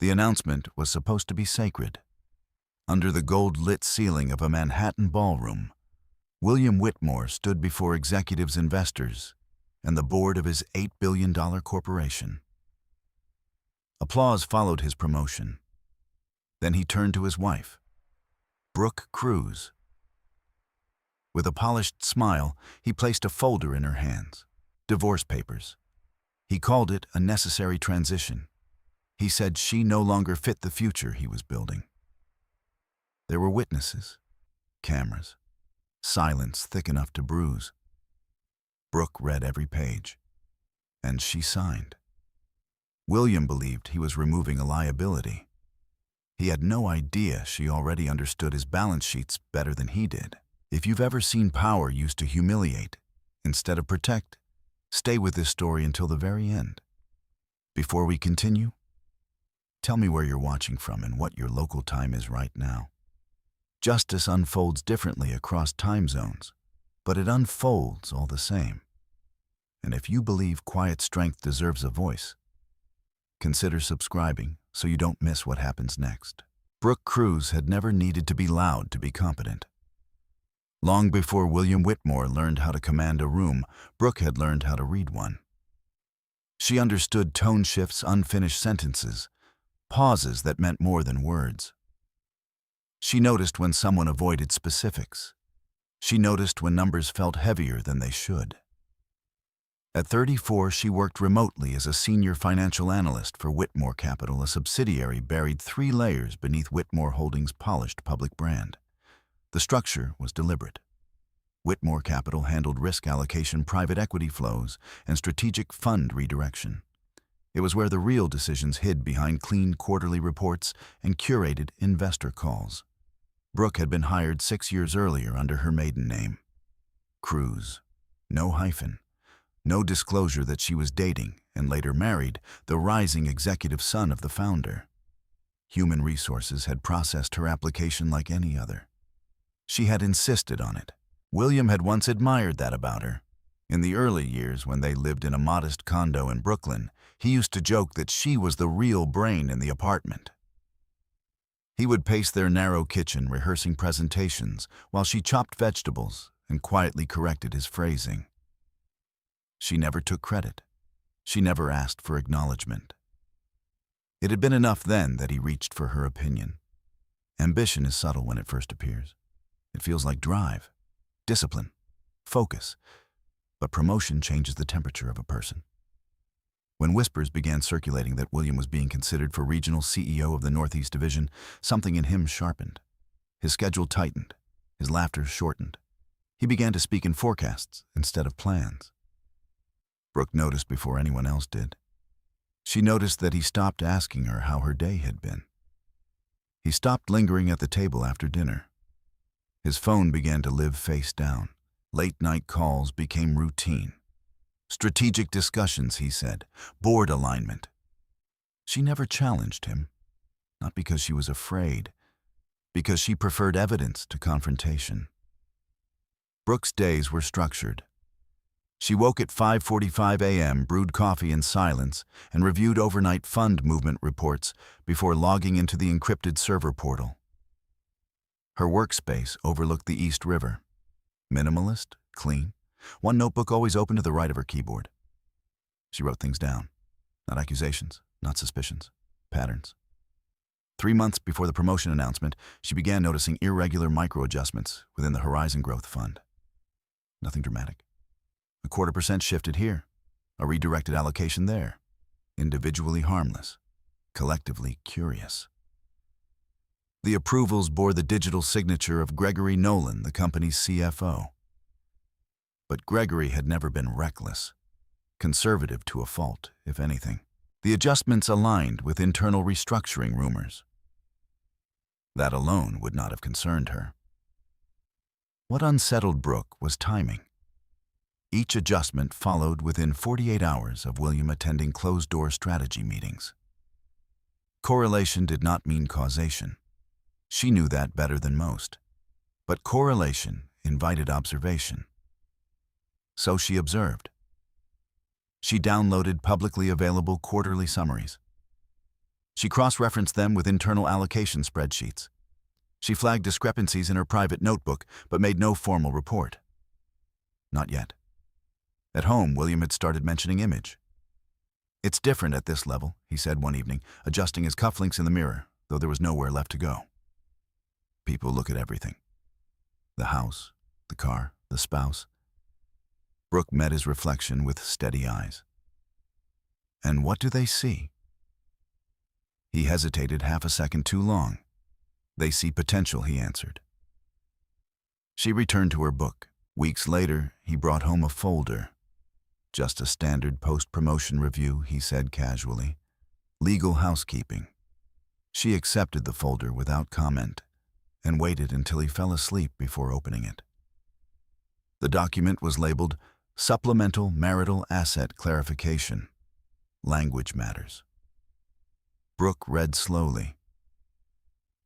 The announcement was supposed to be sacred. Under the gold-lit ceiling of a Manhattan ballroom, William Whitmore stood before executives, investors, and the board of his $8 billion corporation. Applause followed his promotion. Then he turned to his wife, Brooke Cruz. With a polished smile, he placed a folder in her hands. Divorce papers. He called it a necessary transition. He said she no longer fit the future he was building. There were witnesses, cameras, silence thick enough to bruise. Brooke read every page, and she signed. William believed he was removing a liability. He had no idea she already understood his balance sheets better than he did. If you've ever seen power used to humiliate instead of protect, stay with this story until the very end. Before we continue, tell me where you're watching from and what your local time is right now. Justice unfolds differently across time zones, but it unfolds all the same. And if you believe quiet strength deserves a voice, consider subscribing so you don't miss what happens next. Brooke Cruz had never needed to be loud to be competent. Long before William Whitmore learned how to command a room, Brooke had learned how to read one. She understood tone shifts, unfinished sentences, pauses that meant more than words. She noticed when someone avoided specifics. She noticed when numbers felt heavier than they should. At 34, she worked remotely as a senior financial analyst for Whitmore Capital, a subsidiary buried 3 layers beneath Whitmore Holdings' polished public brand. The structure was deliberate. Whitmore Capital handled risk allocation, private equity flows, and strategic fund redirection. It was where the real decisions hid behind clean quarterly reports and curated investor calls. Brooke had been hired 6 years earlier under her maiden name, Cruz. No hyphen, no disclosure that she was dating and later married the rising executive son of the founder. Human Resources had processed her application like any other. She had insisted on it. William had once admired that about her. In the early years, when they lived in a modest condo in Brooklyn, he used to joke that she was the real brain in the apartment. He would pace their narrow kitchen rehearsing presentations while she chopped vegetables and quietly corrected his phrasing. She never took credit. She never asked for acknowledgement. It had been enough then that he reached for her opinion. Ambition is subtle when it first appears. It feels like drive, discipline, focus, but promotion changes the temperature of a person. When whispers began circulating that William was being considered for regional CEO of the Northeast Division, something in him sharpened. His schedule tightened. His laughter shortened. He began to speak in forecasts instead of plans. Brooke noticed before anyone else did. She noticed that he stopped asking her how her day had been. He stopped lingering at the table after dinner. His phone began to live face down. Late-night calls became routine. Strategic discussions, he said. Board alignment. She never challenged him. Not because she was afraid. Because she preferred evidence to confrontation. Brooke's days were structured. She woke at 5:45 a.m., brewed coffee in silence, and reviewed overnight fund movement reports before logging into the encrypted server portal. Her workspace overlooked the East River. Minimalist, clean, one notebook always open to the right of her keyboard. She wrote things down. Not accusations, not suspicions, patterns. 3 months before the promotion announcement, she began noticing irregular micro-adjustments within the Horizon Growth Fund. Nothing dramatic. A 0.25% shifted here, a redirected allocation there. Individually harmless, collectively curious. The approvals bore the digital signature of Gregory Nolan, the company's CFO. But Gregory had never been reckless, conservative to a fault, if anything. The adjustments aligned with internal restructuring rumors. That alone would not have concerned her. What unsettled Brooke was timing. Each adjustment followed within 48 hours of William attending closed-door strategy meetings. Correlation did not mean causation. She knew that better than most. But correlation invited observation. So she observed. She downloaded publicly available quarterly summaries. She cross-referenced them with internal allocation spreadsheets. She flagged discrepancies in her private notebook, but made no formal report. Not yet. At home, William had started mentioning image. "It's different at this level," he said one evening, adjusting his cufflinks in the mirror, though there was nowhere left to go. People look at everything. The house, the car, the spouse. Brooke met his reflection with steady eyes. And what do they see? He hesitated half a second too long. "They see potential," he answered. She returned to her book. Weeks later, he brought home a folder. "Just a standard post-promotion review," he said casually. "Legal housekeeping." She accepted the folder without comment and waited until he fell asleep before opening it. The document was labeled Supplemental Marital Asset Clarification. Language matters. Brooke read slowly.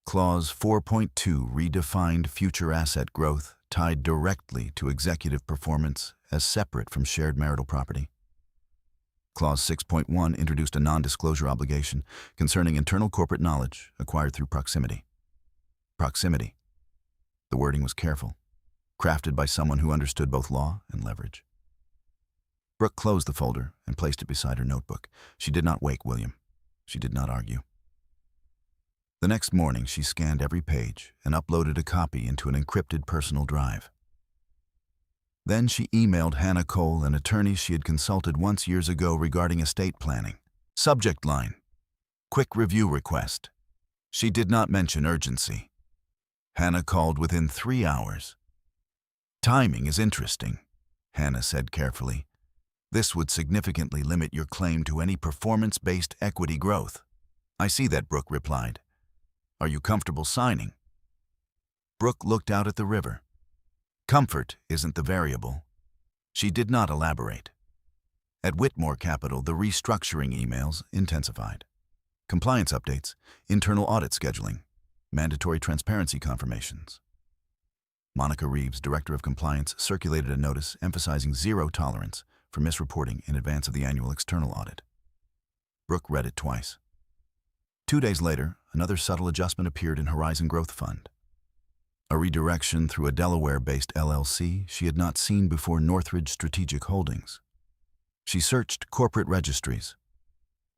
Clause 4.2 redefined future asset growth tied directly to executive performance as separate from shared marital property. Clause 6.1 introduced a non-disclosure obligation concerning internal corporate knowledge acquired through proximity. Proximity. The wording was careful, crafted by someone who understood both law and leverage. Brooke closed the folder and placed it beside her notebook. She did not wake William. She did not argue. The next morning, she scanned every page and uploaded a copy into an encrypted personal drive. Then she emailed Hannah Cole, an attorney she had consulted once years ago regarding estate planning. Subject line: Quick review request. She did not mention urgency. Hannah called within 3 hours. "Timing is interesting," Hannah said carefully. "This would significantly limit your claim to any performance-based equity growth." "I see that," Brooke replied. "Are you comfortable signing?" Brooke looked out at the river. Comfort isn't the variable. She did not elaborate. At Whitmore Capital, the restructuring emails intensified. Compliance updates, internal audit scheduling, mandatory transparency confirmations. Monica Reeves, Director of Compliance, circulated a notice emphasizing zero tolerance for misreporting in advance of the annual external audit. Brooke read it twice. 2 days later, another subtle adjustment appeared in Horizon Growth Fund. A redirection through a Delaware-based LLC she had not seen before Northridge Strategic Holdings. She searched corporate registries.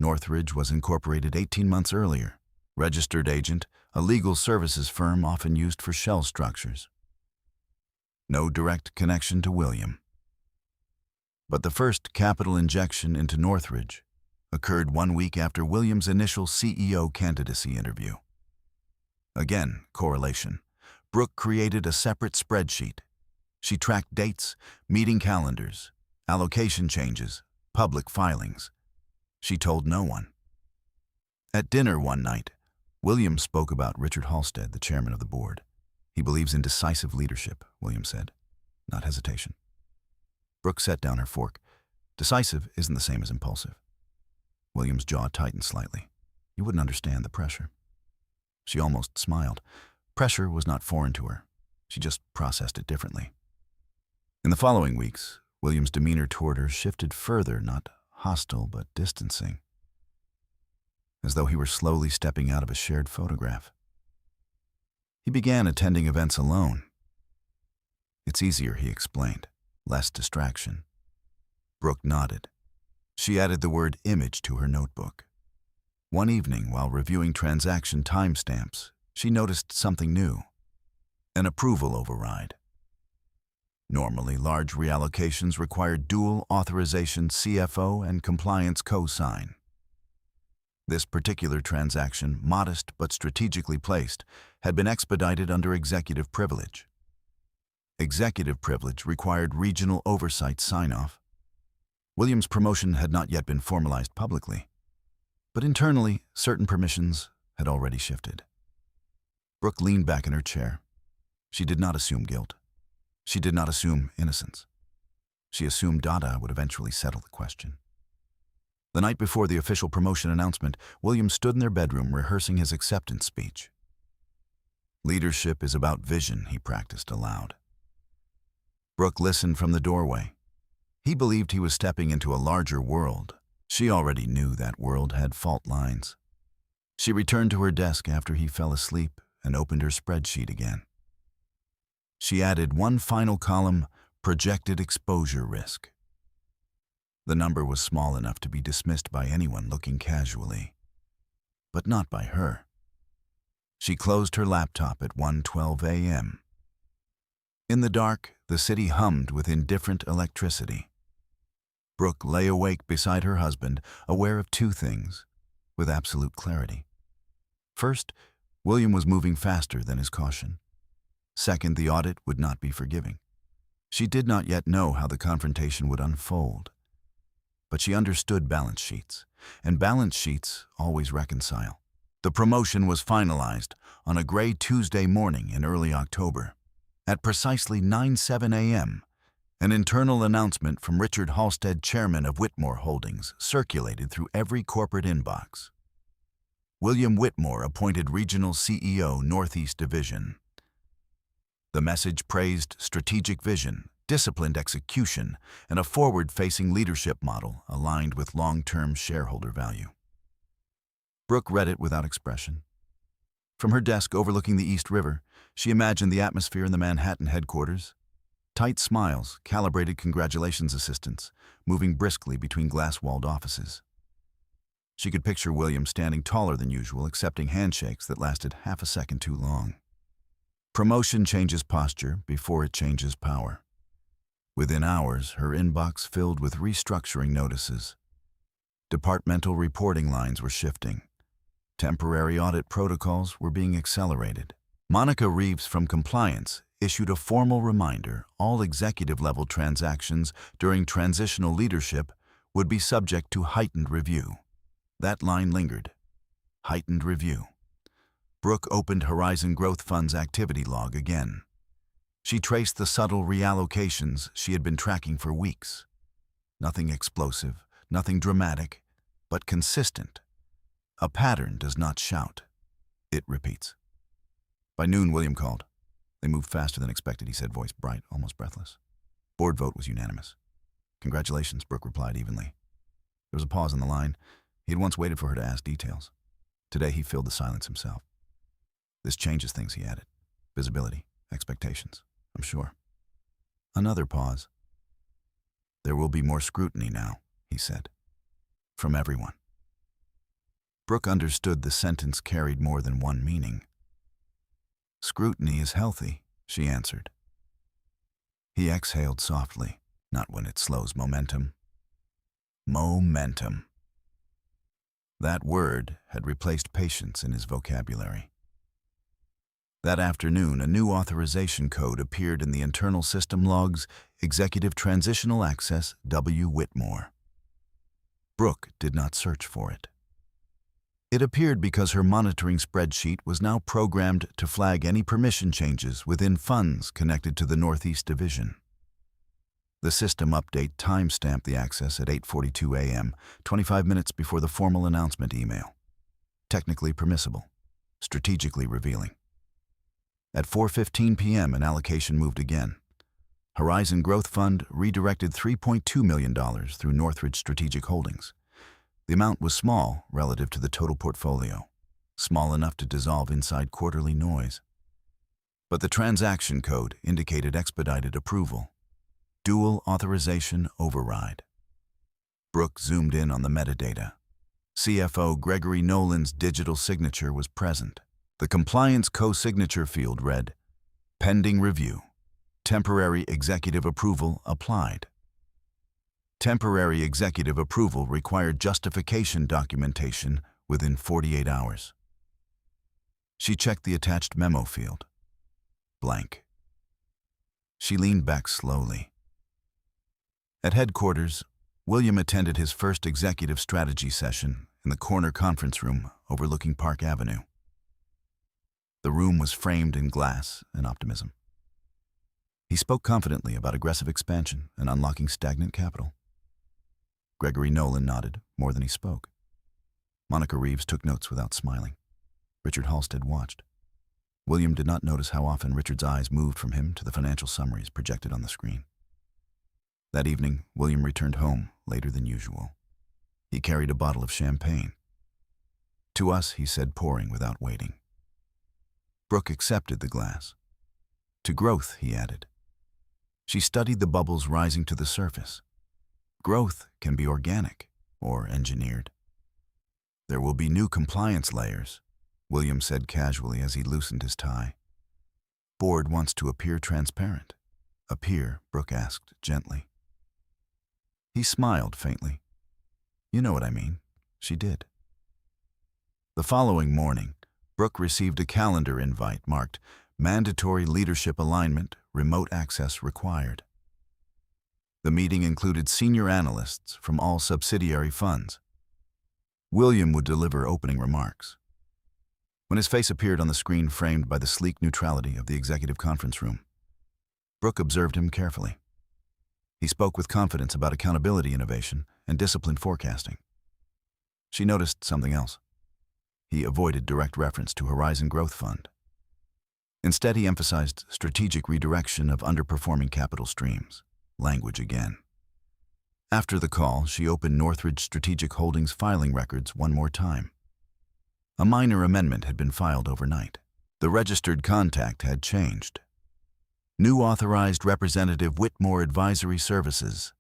Northridge was incorporated 18 months earlier. Registered agent, a legal services firm often used for shell structures. No direct connection to William. But the first capital injection into Northridge occurred 1 week after William's initial CEO candidacy interview. Again, correlation. Brooke created a separate spreadsheet. She tracked dates, meeting calendars, allocation changes, public filings. She told no one. At dinner one night, William spoke about Richard Halstead, the chairman of the board. "He believes in decisive leadership," William said, "not hesitation." Brooke set down her fork. Decisive isn't the same as impulsive. William's jaw tightened slightly. You wouldn't understand the pressure. She almost smiled. Pressure was not foreign to her. She just processed it differently. In the following weeks, William's demeanor toward her shifted further, not hostile but distancing, as though he were slowly stepping out of a shared photograph. He began attending events alone. "It's easier," he explained. "Less distraction." Brooke nodded. She added the word image to her notebook. One evening, while reviewing transaction timestamps, she noticed something new: an approval override. Normally, large reallocations required dual authorization CFO and compliance co-sign. This particular transaction, modest but strategically placed, had been expedited under executive privilege. Executive privilege required regional oversight sign-off. William's promotion had not yet been formalized publicly, but internally, certain permissions had already shifted. Brooke leaned back in her chair. She did not assume guilt. She did not assume innocence. She assumed data would eventually settle the question. The night before the official promotion announcement, William stood in their bedroom rehearsing his acceptance speech. "Leadership is about vision," he practiced aloud. Brooke listened from the doorway. He believed he was stepping into a larger world. She already knew that world had fault lines. She returned to her desk after he fell asleep and opened her spreadsheet again. She added one final column, projected exposure risk. The number was small enough to be dismissed by anyone looking casually, but not by her. She closed her laptop at 1:12 a.m. In the dark, the city hummed with indifferent electricity. Brooke lay awake beside her husband, aware of two things, with absolute clarity. First, William was moving faster than his caution. Second, the audit would not be forgiving. She did not yet know how the confrontation would unfold. But she understood balance sheets, and balance sheets always reconcile. The promotion was finalized on a gray Tuesday morning in early October. At precisely 9:07 a.m., an internal announcement from Richard Halstead, chairman of Whitmore Holdings, circulated through every corporate inbox. William Whitmore appointed Regional CEO, Northeast Division. The message praised strategic vision, disciplined execution, and a forward-facing leadership model aligned with long-term shareholder value. Brooke read it without expression. From her desk overlooking the East River, she imagined the atmosphere in the Manhattan headquarters. Tight smiles, calibrated congratulations assistants, moving briskly between glass-walled offices. She could picture William standing taller than usual, accepting handshakes that lasted half a second too long. Promotion changes posture before it changes power. Within hours, her inbox filled with restructuring notices. Departmental reporting lines were shifting. Temporary audit protocols were being accelerated. Monica Reeves from Compliance issued a formal reminder all executive-level transactions during transitional leadership would be subject to heightened review. That line lingered. Heightened review. Brooke opened Horizon Growth Fund's activity log again. She traced the subtle reallocations she had been tracking for weeks. Nothing explosive, nothing dramatic, but consistent. A pattern does not shout. It repeats. By noon, William called. They moved faster than expected, he said, voice bright, almost breathless. Board vote was unanimous. Congratulations, Brooke replied evenly. There was a pause on the line. He had once waited for her to ask details. Today he filled the silence himself. This changes things, he added. Visibility, expectations, I'm sure. Another pause. There will be more scrutiny now, he said. From everyone. Brooke understood the sentence carried more than one meaning. Scrutiny is healthy, she answered. He exhaled softly, not when it slows momentum. Momentum. That word had replaced patience in his vocabulary. That afternoon, a new authorization code appeared in the internal system logs, Executive Transitional Access W. Whitmore. Brooke did not search for it. It appeared because her monitoring spreadsheet was now programmed to flag any permission changes within funds connected to the Northeast Division. The system update timestamped the access at 8:42 a.m., 25 minutes before the formal announcement email. Technically permissible, strategically revealing. At 4:15 p.m., an allocation moved again. Horizon Growth Fund redirected $3.2 million through Northridge Strategic Holdings. The amount was small relative to the total portfolio, small enough to dissolve inside quarterly noise. But the transaction code indicated expedited approval. Dual authorization override. Brooke zoomed in on the metadata. CFO Gregory Nolan's digital signature was present. The compliance co-signature field read, pending review. Temporary executive approval applied. Temporary executive approval required justification documentation within 48 hours. She checked the attached memo field. Blank. She leaned back slowly. At headquarters, William attended his first executive strategy session in the corner conference room overlooking Park Avenue. The room was framed in glass and optimism. He spoke confidently about aggressive expansion and unlocking stagnant capital. Gregory Nolan nodded more than he spoke. Monica Reeves took notes without smiling. Richard Halstead watched. William did not notice how often Richard's eyes moved from him to the financial summaries projected on the screen. That evening, William returned home later than usual. He carried a bottle of champagne. To us, he said, pouring without waiting. Brooke accepted the glass. To growth, he added. She studied the bubbles rising to the surface. Growth can be organic or engineered. There will be new compliance layers, William said casually as he loosened his tie. Board wants to appear transparent. Appear, Brooke asked gently. He smiled faintly. You know what I mean. She did. The following morning, Brooke received a calendar invite marked Mandatory Leadership Alignment, Remote Access Required. The meeting included senior analysts from all subsidiary funds. William would deliver opening remarks. When his face appeared on the screen framed by the sleek neutrality of the executive conference room, Brooke observed him carefully. He spoke with confidence about accountability innovation and disciplined forecasting. She noticed something else. He avoided direct reference to Horizon Growth Fund. Instead, he emphasized strategic redirection of underperforming capital streams. Language again. After the call, she opened Northridge Strategic Holdings filing records one more time. A minor amendment had been filed overnight. The registered contact had changed. New authorized representative Whitmore Advisory Services.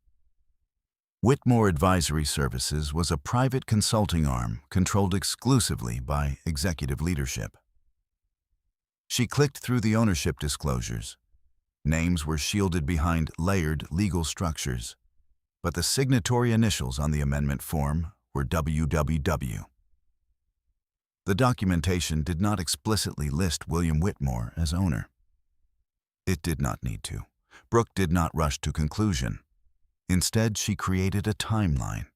Whitmore Advisory Services was a private consulting arm controlled exclusively by executive leadership. She clicked through the ownership disclosures. Names were shielded behind layered legal structures, but the signatory initials on the amendment form were WWW. The documentation did not explicitly list William Whitmore as owner. It did not need to. Brooke did not rush to conclusion. Instead, she created a timeline.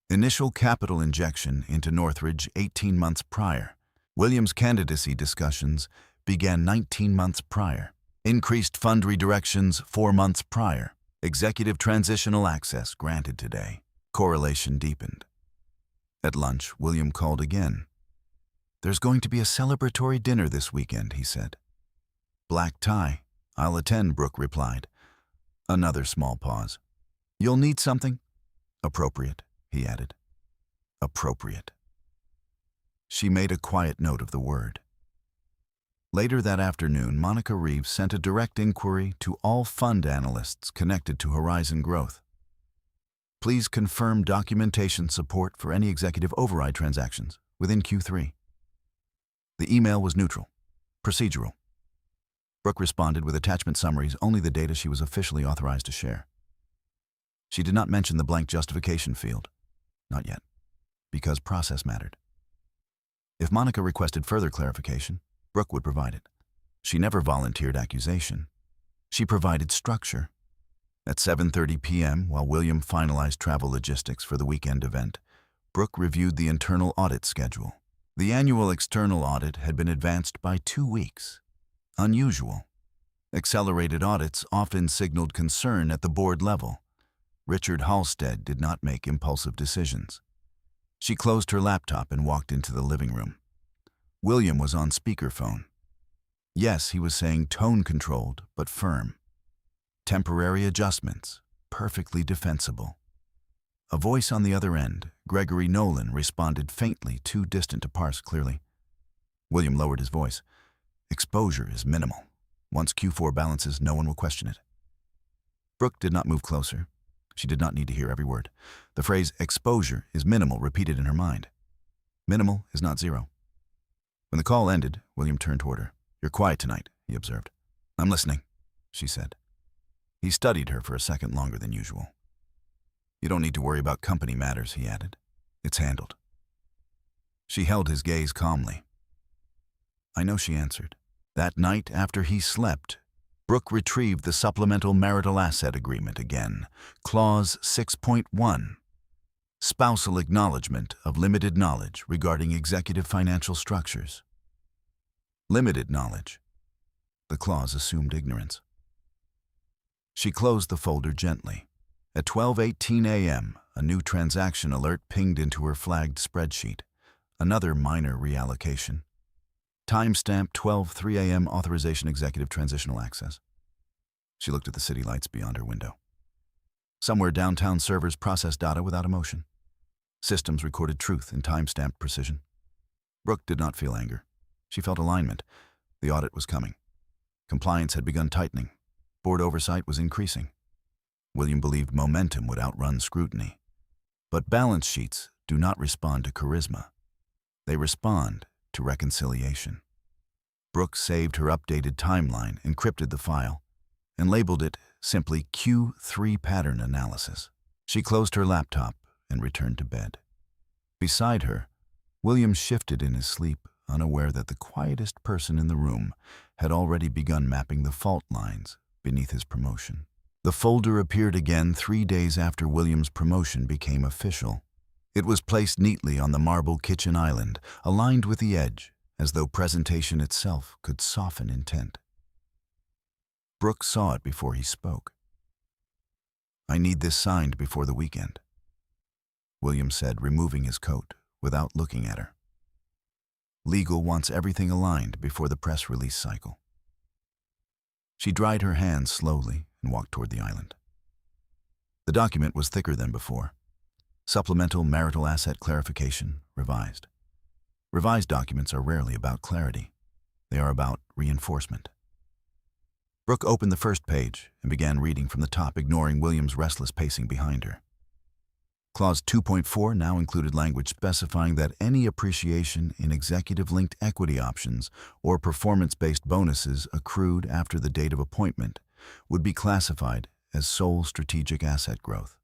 Initial capital injection into Northridge 18 months prior. William's candidacy discussions began 19 months prior. Increased fund redirections 4 months prior. Executive transitional access granted today. Correlation deepened. At lunch, William called again. There's going to be a celebratory dinner this weekend, he said. Black tie. I'll attend, Brooke replied. Another small pause. You'll need something? Appropriate, he added. Appropriate. She made a quiet note of the word. Later that afternoon, Monica Reeves sent a direct inquiry to all fund analysts connected to Horizon Growth. Please confirm documentation support for any executive override transactions within Q3. The email was neutral, procedural. Brooke responded with attachment summaries, only the data she was officially authorized to share. She did not mention the blank justification field. Not yet, because process mattered. If Monica requested further clarification, Brooke would provide it. She never volunteered accusation. She provided structure. At 7:30 p.m., while William finalized travel logistics for the weekend event, Brooke reviewed the internal audit schedule. The annual external audit had been advanced by 2 weeks. Unusual. Accelerated audits often signaled concern at the board level. Richard Halstead did not make impulsive decisions. She closed her laptop and walked into the living room. William was on speakerphone. Yes, he was saying tone-controlled, but firm. Temporary adjustments, perfectly defensible. A voice on the other end, Gregory Nolan, responded faintly, too distant to parse clearly. William lowered his voice. Exposure is minimal. Once Q4 balances, no one will question it. Brooke did not move closer. She did not need to hear every word. The phrase exposure is minimal repeated in her mind. Minimal is not zero. When the call ended, William turned toward her. You're quiet tonight, he observed. I'm listening, she said. He studied her for a second longer than usual. You don't need to worry about company matters, he added. It's handled. She held his gaze calmly. I know, she answered. That night, after he slept, Brooke retrieved the supplemental marital asset agreement again. Clause 6.1. Spousal acknowledgement of limited knowledge regarding executive financial structures. Limited knowledge. The clause assumed ignorance. She closed the folder gently. At 12:18 a.m., a new transaction alert pinged into her flagged spreadsheet. Another minor reallocation. Timestamp 12:03 a.m. authorization executive transitional access. She looked at the city lights beyond her window. Somewhere downtown servers processed data without emotion. Systems recorded truth in time-stamped precision. Brooke did not feel anger. She felt alignment. The audit was coming. Compliance had begun tightening. Board oversight was increasing. William believed momentum would outrun scrutiny. But balance sheets do not respond to charisma. They respond to reconciliation. Brooke saved her updated timeline, encrypted the file, and labeled it simply Q3 pattern analysis. She closed her laptop and returned to bed. Beside her, William shifted in his sleep, unaware that the quietest person in the room had already begun mapping the fault lines beneath his promotion. The folder appeared again 3 days after William's promotion became official. It was placed neatly on the marble kitchen island, aligned with the edge, as though presentation itself could soften intent. Brooke saw it before he spoke. "I need this signed before the weekend," William said, removing his coat without looking at her. "Legal wants everything aligned before the press release cycle." She dried her hands slowly and walked toward the island. The document was thicker than before. Supplemental marital asset clarification, revised. Revised documents are rarely about clarity. They are about reinforcement. Brooke opened the first page and began reading from the top, ignoring William's restless pacing behind her. Clause 2.4 now included language specifying that any appreciation in executive-linked equity options or performance-based bonuses accrued after the date of appointment would be classified as sole strategic asset growth.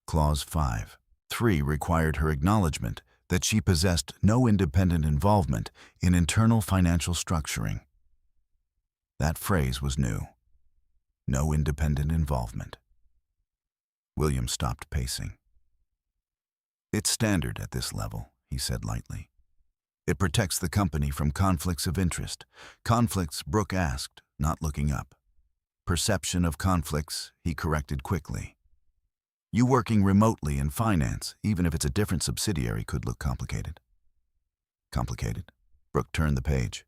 Clause 5.3 required her acknowledgement that she possessed no independent involvement in internal financial structuring. That phrase was new. No independent involvement. William stopped pacing. "It's standard at this level," he said lightly. "It protects the company from conflicts of interest." "Conflicts?" Brooke asked, not looking up. "Perception of conflicts," he corrected quickly. "You working remotely in finance, even if it's a different subsidiary, could look complicated." Complicated? Brooke turned the page.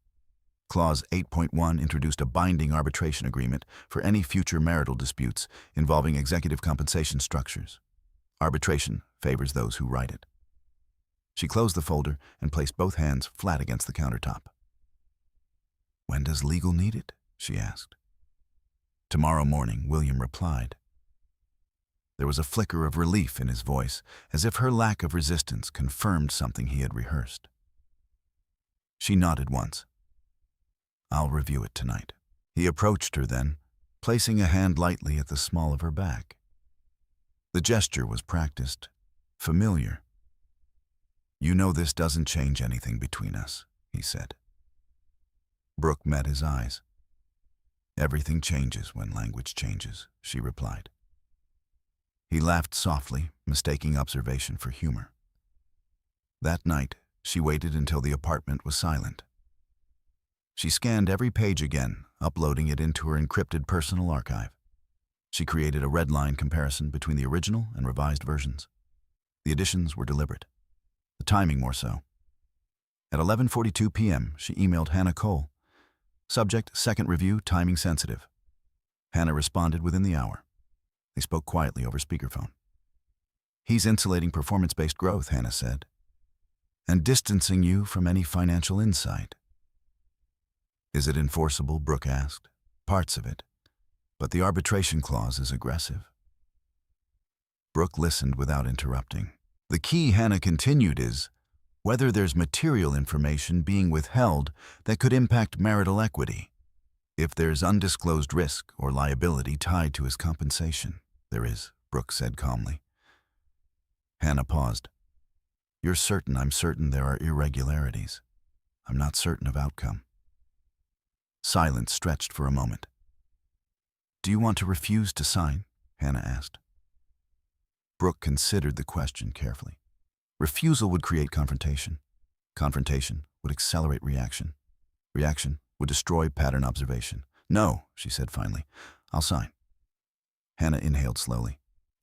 Clause 8.1 introduced a binding arbitration agreement for any future marital disputes involving executive compensation structures. Arbitration favors those who write it. She closed the folder and placed both hands flat against the countertop. "When does legal need it?" she asked. "Tomorrow morning," William replied. There was a flicker of relief in his voice, as if her lack of resistance confirmed something he had rehearsed. She nodded once. "I'll review it tonight." He approached her then, placing a hand lightly at the small of her back. The gesture was practiced, familiar. "You know this doesn't change anything between us," he said. Brooke met his eyes. "Everything changes when language changes," she replied. He laughed softly, mistaking observation for humor. That night, she waited until the apartment was silent. She scanned every page again, uploading it into her encrypted personal archive. She created a red-line comparison between the original and revised versions. The additions were deliberate, the timing more so. At 11:42 p.m., she emailed Hannah Cole. Subject, second review, timing sensitive. Hannah responded within the hour. They spoke quietly over speakerphone. "He's insulating performance-based growth," Hannah said, "and distancing you from any financial insight." "Is it enforceable?" Brooke asked. "Parts of it, but the arbitration clause is aggressive." Brooke listened without interrupting. "The key," Hannah continued, "is whether there's material information being withheld that could impact marital equity. If there's undisclosed risk or liability tied to his compensation." "There is," Brooke said calmly. Hannah paused. "You're certain?" "I'm certain there are irregularities. I'm not certain of outcome." Silence stretched for a moment. "Do you want to refuse to sign?" Hannah asked. Brooke considered the question carefully. Refusal would create confrontation. Confrontation would accelerate reaction. Reaction would destroy pattern observation. "No," she said finally. "I'll sign." Hannah inhaled slowly.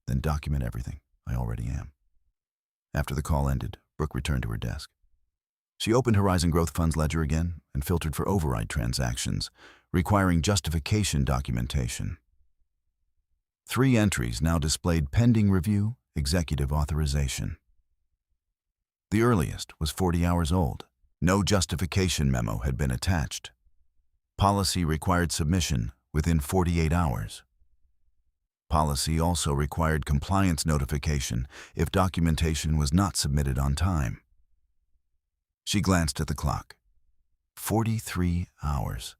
"Then document everything. I already am." After the call ended, Brooke returned to her desk. She opened Horizon Growth Fund's ledger again and filtered for override transactions, requiring justification documentation. 3 entries now displayed pending review executive authorization. The earliest was 40 hours old. No justification memo had been attached. Policy required submission within 48 hours. Policy also required compliance notification if documentation was not submitted on time. She glanced at the clock. 43 hours.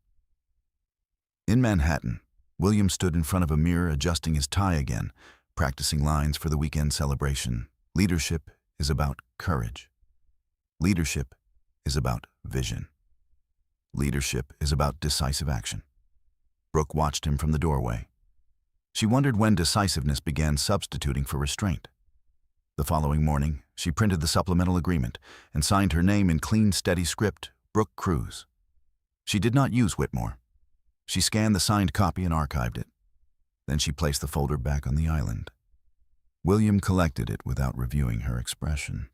In Manhattan, William stood in front of a mirror adjusting his tie again, practicing lines for the weekend celebration. Leadership is about courage. Leadership is about vision. Leadership is about decisive action. Brooke watched him from the doorway. She wondered when decisiveness began substituting for restraint. The following morning, she printed the supplemental agreement and signed her name in clean, steady script, Brooke Cruz. She did not use Whitmore. She scanned the signed copy and archived it. Then she placed the folder back on the island. William collected it without reviewing her expression.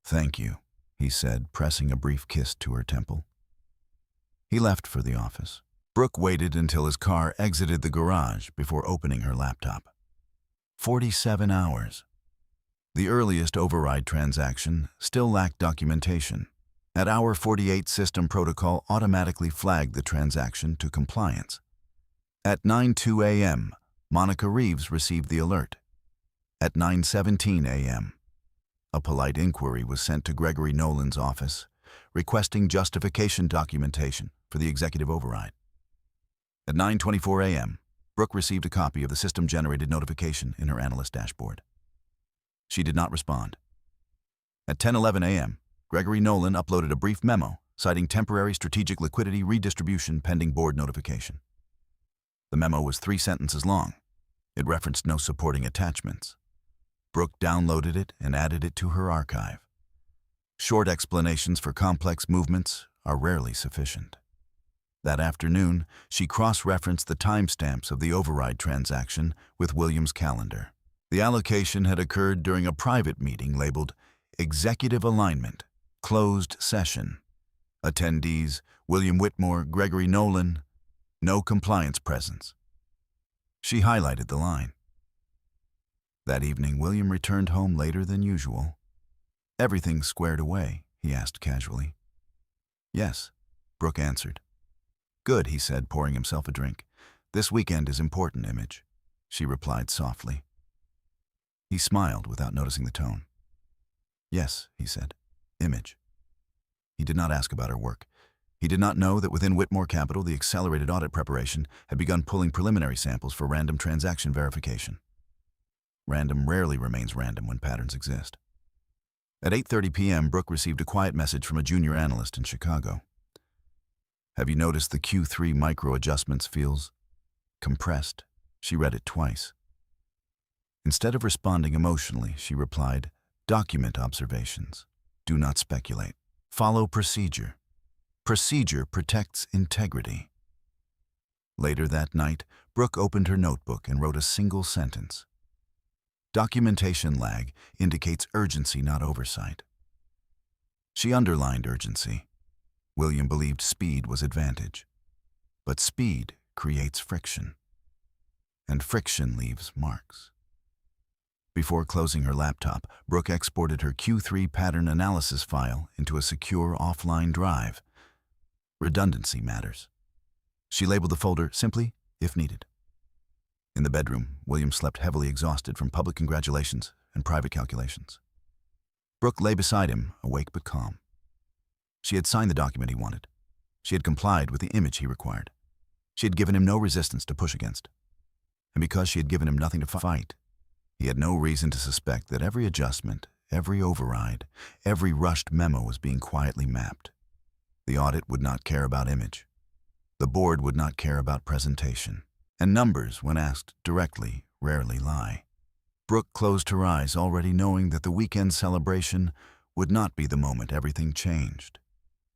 "Thank you," he said, pressing a brief kiss to her temple. He left for the office. Brooke waited until his car exited the garage before opening her laptop. 47 hours. The earliest override transaction still lacked documentation. At hour 48, system protocol automatically flagged the transaction to compliance. At 9:02 a.m., Monica Reeves received the alert. At 9:17 a.m., a polite inquiry was sent to Gregory Nolan's office, requesting justification documentation for the executive override. At 9:24 a.m., Brooke received a copy of the system-generated notification in her analyst dashboard. She did not respond. At 10:11 a.m., Gregory Nolan uploaded a brief memo citing temporary strategic liquidity redistribution pending board notification. The memo was 3 sentences long. It referenced no supporting attachments. Brooke downloaded it and added it to her archive. Short explanations for complex movements are rarely sufficient. That afternoon, she cross-referenced the timestamps of the override transaction with William's calendar. The allocation had occurred during a private meeting labeled Executive Alignment, Closed Session. Attendees, William Whitmore, Gregory Nolan, no compliance presence. She highlighted the line. That evening, William returned home later than usual. "Everything squared away?" he asked casually. "Yes," Brooke answered. "Good," he said, pouring himself a drink. "This weekend is important, Image," she replied softly. He smiled without noticing the tone. "Yes," he said, "Image." He did not ask about her work. He did not know that within Whitmore Capital, the accelerated audit preparation had begun pulling preliminary samples for random transaction verification. Random rarely remains random when patterns exist. At 8:30 p.m., Brooke received a quiet message from a junior analyst in Chicago. "Have you noticed the Q3 micro adjustments feels compressed?" She read it twice. Instead of responding emotionally, she replied, "Document observations. Do not speculate. Follow procedure. Procedure protects integrity." Later that night, Brooke opened her notebook and wrote a single sentence. Documentation lag indicates urgency, not oversight. She underlined urgency. William believed speed was advantage. But speed creates friction. And friction leaves marks. Before closing her laptop, Brooke exported her Q3 pattern analysis file into a secure offline drive. Redundancy matters. She labeled the folder simply, "if needed." In the bedroom, William slept heavily, exhausted from public congratulations and private calculations. Brooke lay beside him, awake but calm. She had signed the document he wanted. She had complied with the image he required. She had given him no resistance to push against. And because she had given him nothing to fight, he had no reason to suspect that every adjustment, every override, every rushed memo was being quietly mapped. The audit would not care about image. The board would not care about presentation. And numbers, when asked directly, rarely lie. Brooke closed her eyes, already knowing that the weekend celebration would not be the moment everything changed.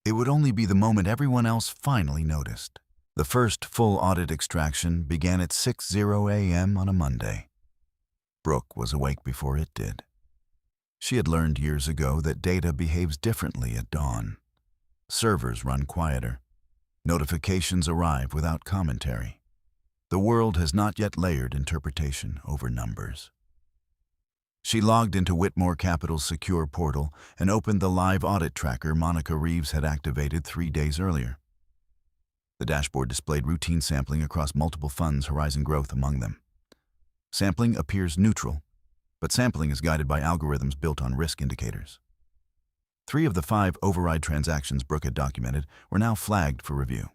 It would only be the moment everyone else finally noticed. The first full audit extraction began at 6:00 a.m. on a Monday. Brooke was awake before it did. She had learned years ago that data behaves differently at dawn. Servers run quieter. Notifications arrive without commentary. The world has not yet layered interpretation over numbers. She logged into Whitmore Capital's secure portal and opened the live audit tracker Monica Reeves had activated 3 days earlier. The dashboard displayed routine sampling across multiple funds, Horizon Growth among them. Sampling appears neutral, but sampling is guided by algorithms built on risk indicators. 3 of the 5 override transactions Brooke had documented were now flagged for review.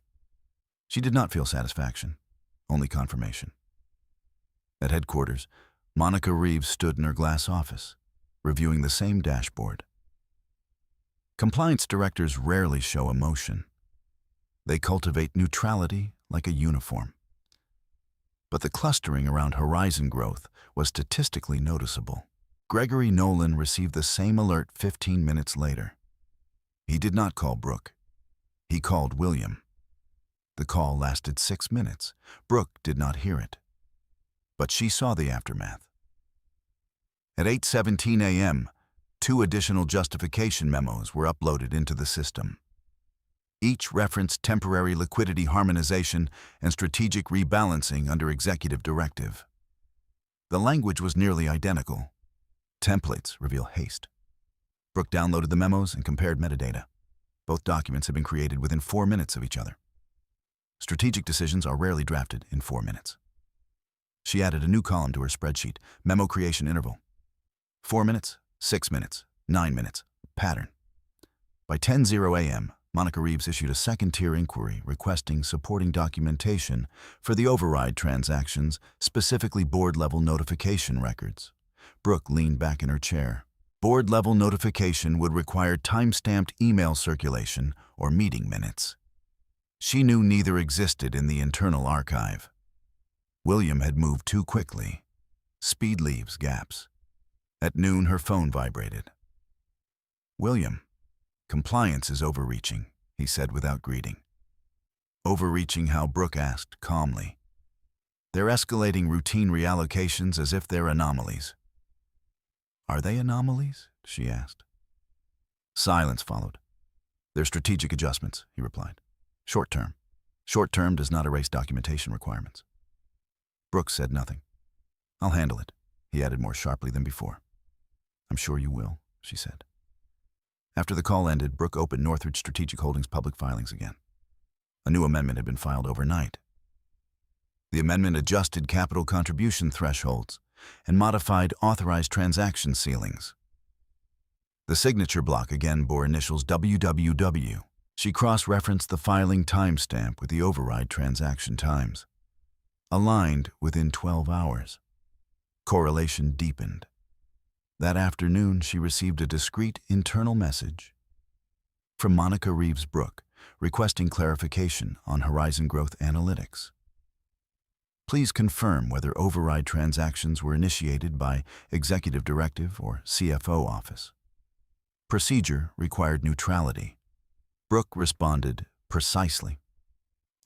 She did not feel satisfaction, only confirmation. At headquarters, Monica Reeves stood in her glass office, reviewing the same dashboard. Compliance directors rarely show emotion. They cultivate neutrality like a uniform. But the clustering around Horizon Growth was statistically noticeable. Gregory Nolan received the same alert 15 minutes later. He did not call Brooke. He called William. The call lasted 6 minutes. Brooke did not hear it. But she saw the aftermath. At 8:17 a.m., 2 additional justification memos were uploaded into the system. Each referenced temporary liquidity harmonization and strategic rebalancing under executive directive. The language was nearly identical. Templates reveal haste. Brooke downloaded the memos and compared metadata. Both documents had been created within 4 minutes of each other. Strategic decisions are rarely drafted in 4 minutes. She added a new column to her spreadsheet, memo creation interval. 4 minutes, 6 minutes, 9 minutes, pattern. By 10:00 a.m., Monica Reeves issued a second-tier inquiry requesting supporting documentation for the override transactions, specifically board-level notification records. Brooke leaned back in her chair. Board-level notification would require time-stamped email circulation or meeting minutes. She knew neither existed in the internal archive. William had moved too quickly. Speed leaves gaps. At noon, her phone vibrated. "William, compliance is overreaching," he said without greeting. "Overreaching how?" Brooke asked calmly. "They're escalating routine reallocations as if they're anomalies." "Are they anomalies?" she asked. Silence followed. "They're strategic adjustments," he replied. "Short term. Short term does not erase documentation requirements." Brooke said nothing. "I'll handle it," he added more sharply than before. "I'm sure you will," she said. After the call ended, Brooke opened Northridge Strategic Holdings' public filings again. A new amendment had been filed overnight. The amendment adjusted capital contribution thresholds and modified authorized transaction ceilings. The signature block again bore initials WWW. She cross-referenced the filing timestamp with the override transaction times. Aligned within 12 hours. Correlation deepened. That afternoon, she received a discreet internal message from Monica Reeves Brooke requesting clarification on Horizon Growth analytics. Please confirm whether override transactions were initiated by Executive Directive or CFO Office. Procedure required neutrality. Brooke responded precisely.